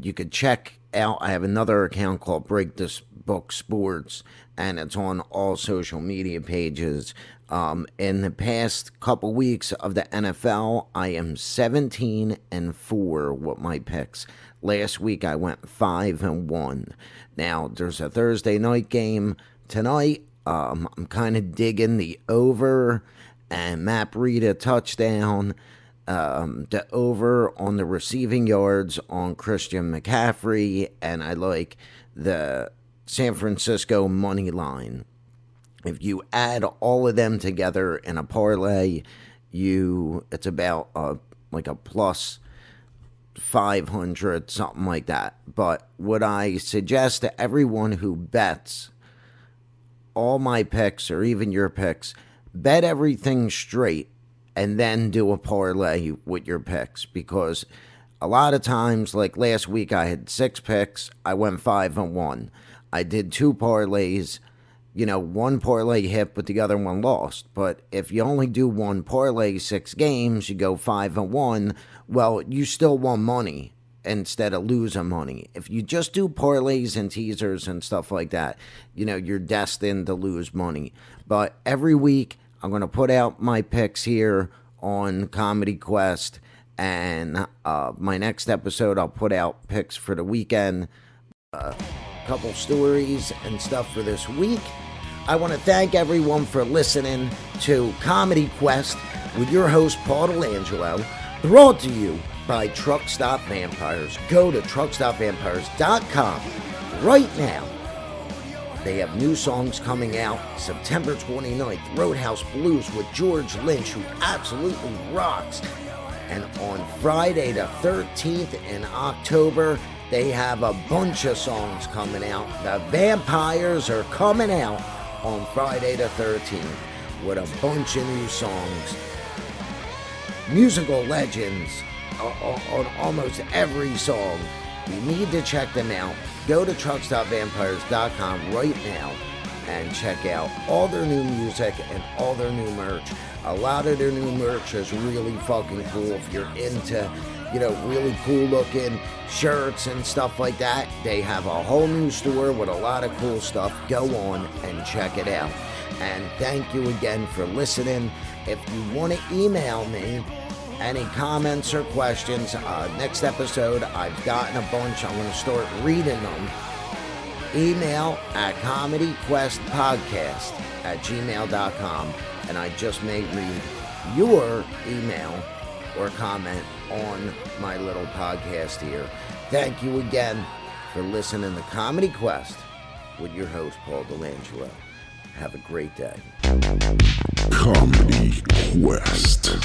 you could check out, I have another account called Break This Book Sports, and it's on all social media pages. In the past couple weeks of the NFL, I am 17-4 with my picks. Last week I went 5-1. Now there's a Thursday night game tonight. I'm kind of digging the over and Matt Breida touchdown. The over on the receiving yards on Christian McCaffrey, and I like the San Francisco money line. If you add all of them together in a parlay, it's about like a plus 500, something like that. But what I suggest to everyone who bets all my picks or even your picks, bet everything straight and then do a parlay with your picks, because a lot of times, like last week, I had 6 picks. I went 5-1. I did 2 parlays. One parlay hit, but the other one lost. But if you only do one parlay 6 games, you go 5-1. Well, you still won money instead of losing money. If you just do parlays and teasers and stuff like that, you're destined to lose money. But every week, I'm going to put out my picks here on Comedy Quest, and my next episode, I'll put out picks for the weekend, a couple stories and stuff for this week. I want to thank everyone for listening to Comedy Quest with your host, Paul Delangelo, brought to you by Truck Stop Vampires. Go to truckstopvampires.com right now. They have new songs coming out September 29th, Roadhouse Blues with George Lynch, who absolutely rocks. And on Friday the 13th in October, they have a bunch of songs coming out. The Vampires are coming out on Friday the 13th with a bunch of new songs. Musical legends on almost every song. You need to check them out. Go to truckstopvampires.com right now and check out all their new music and all their new merch. A lot of their new merch is really fucking cool if you're into really cool looking shirts and stuff like that. They have a whole new store with a lot of cool stuff. Go on and check it out. And thank you again for listening. If you want to email me any comments or questions, next episode, I've gotten a bunch. I'm going to start reading them. Email at comedyquestpodcast@gmail.com, and I just may read your email or comment on my little podcast here. Thank you again for listening to Comedy Quest with your host, Paul Delangelo. Have a great day. Comedy Quest.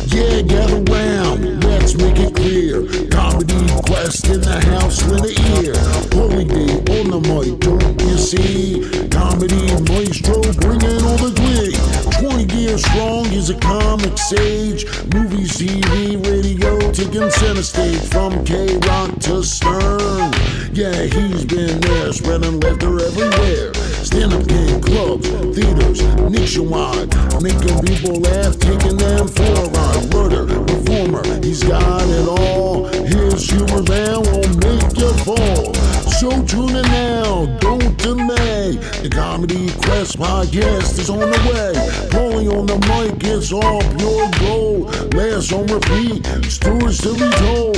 Yeah, gather round, let's make it clear. Comedy Quest in the house with an ear. Holy day on the mic, don't you see? Comedy maestro bringing all the glee. 20 years strong, he's a comic sage. Movies, TV, radio, taking center stage. From K-Rock to Stern. Yeah, he's been there, spreading laughter everywhere. Stand-up game, clubs, theaters, nationwide. Making people laugh, taking them for a ride. Rudder, performer, he's got it all. His humor man won't make you fall. So tune in now, don't delay. The Comedy Quest podcast is on the way. Paulie on the mic, it's all pure gold. Last on repeat, stories to be told.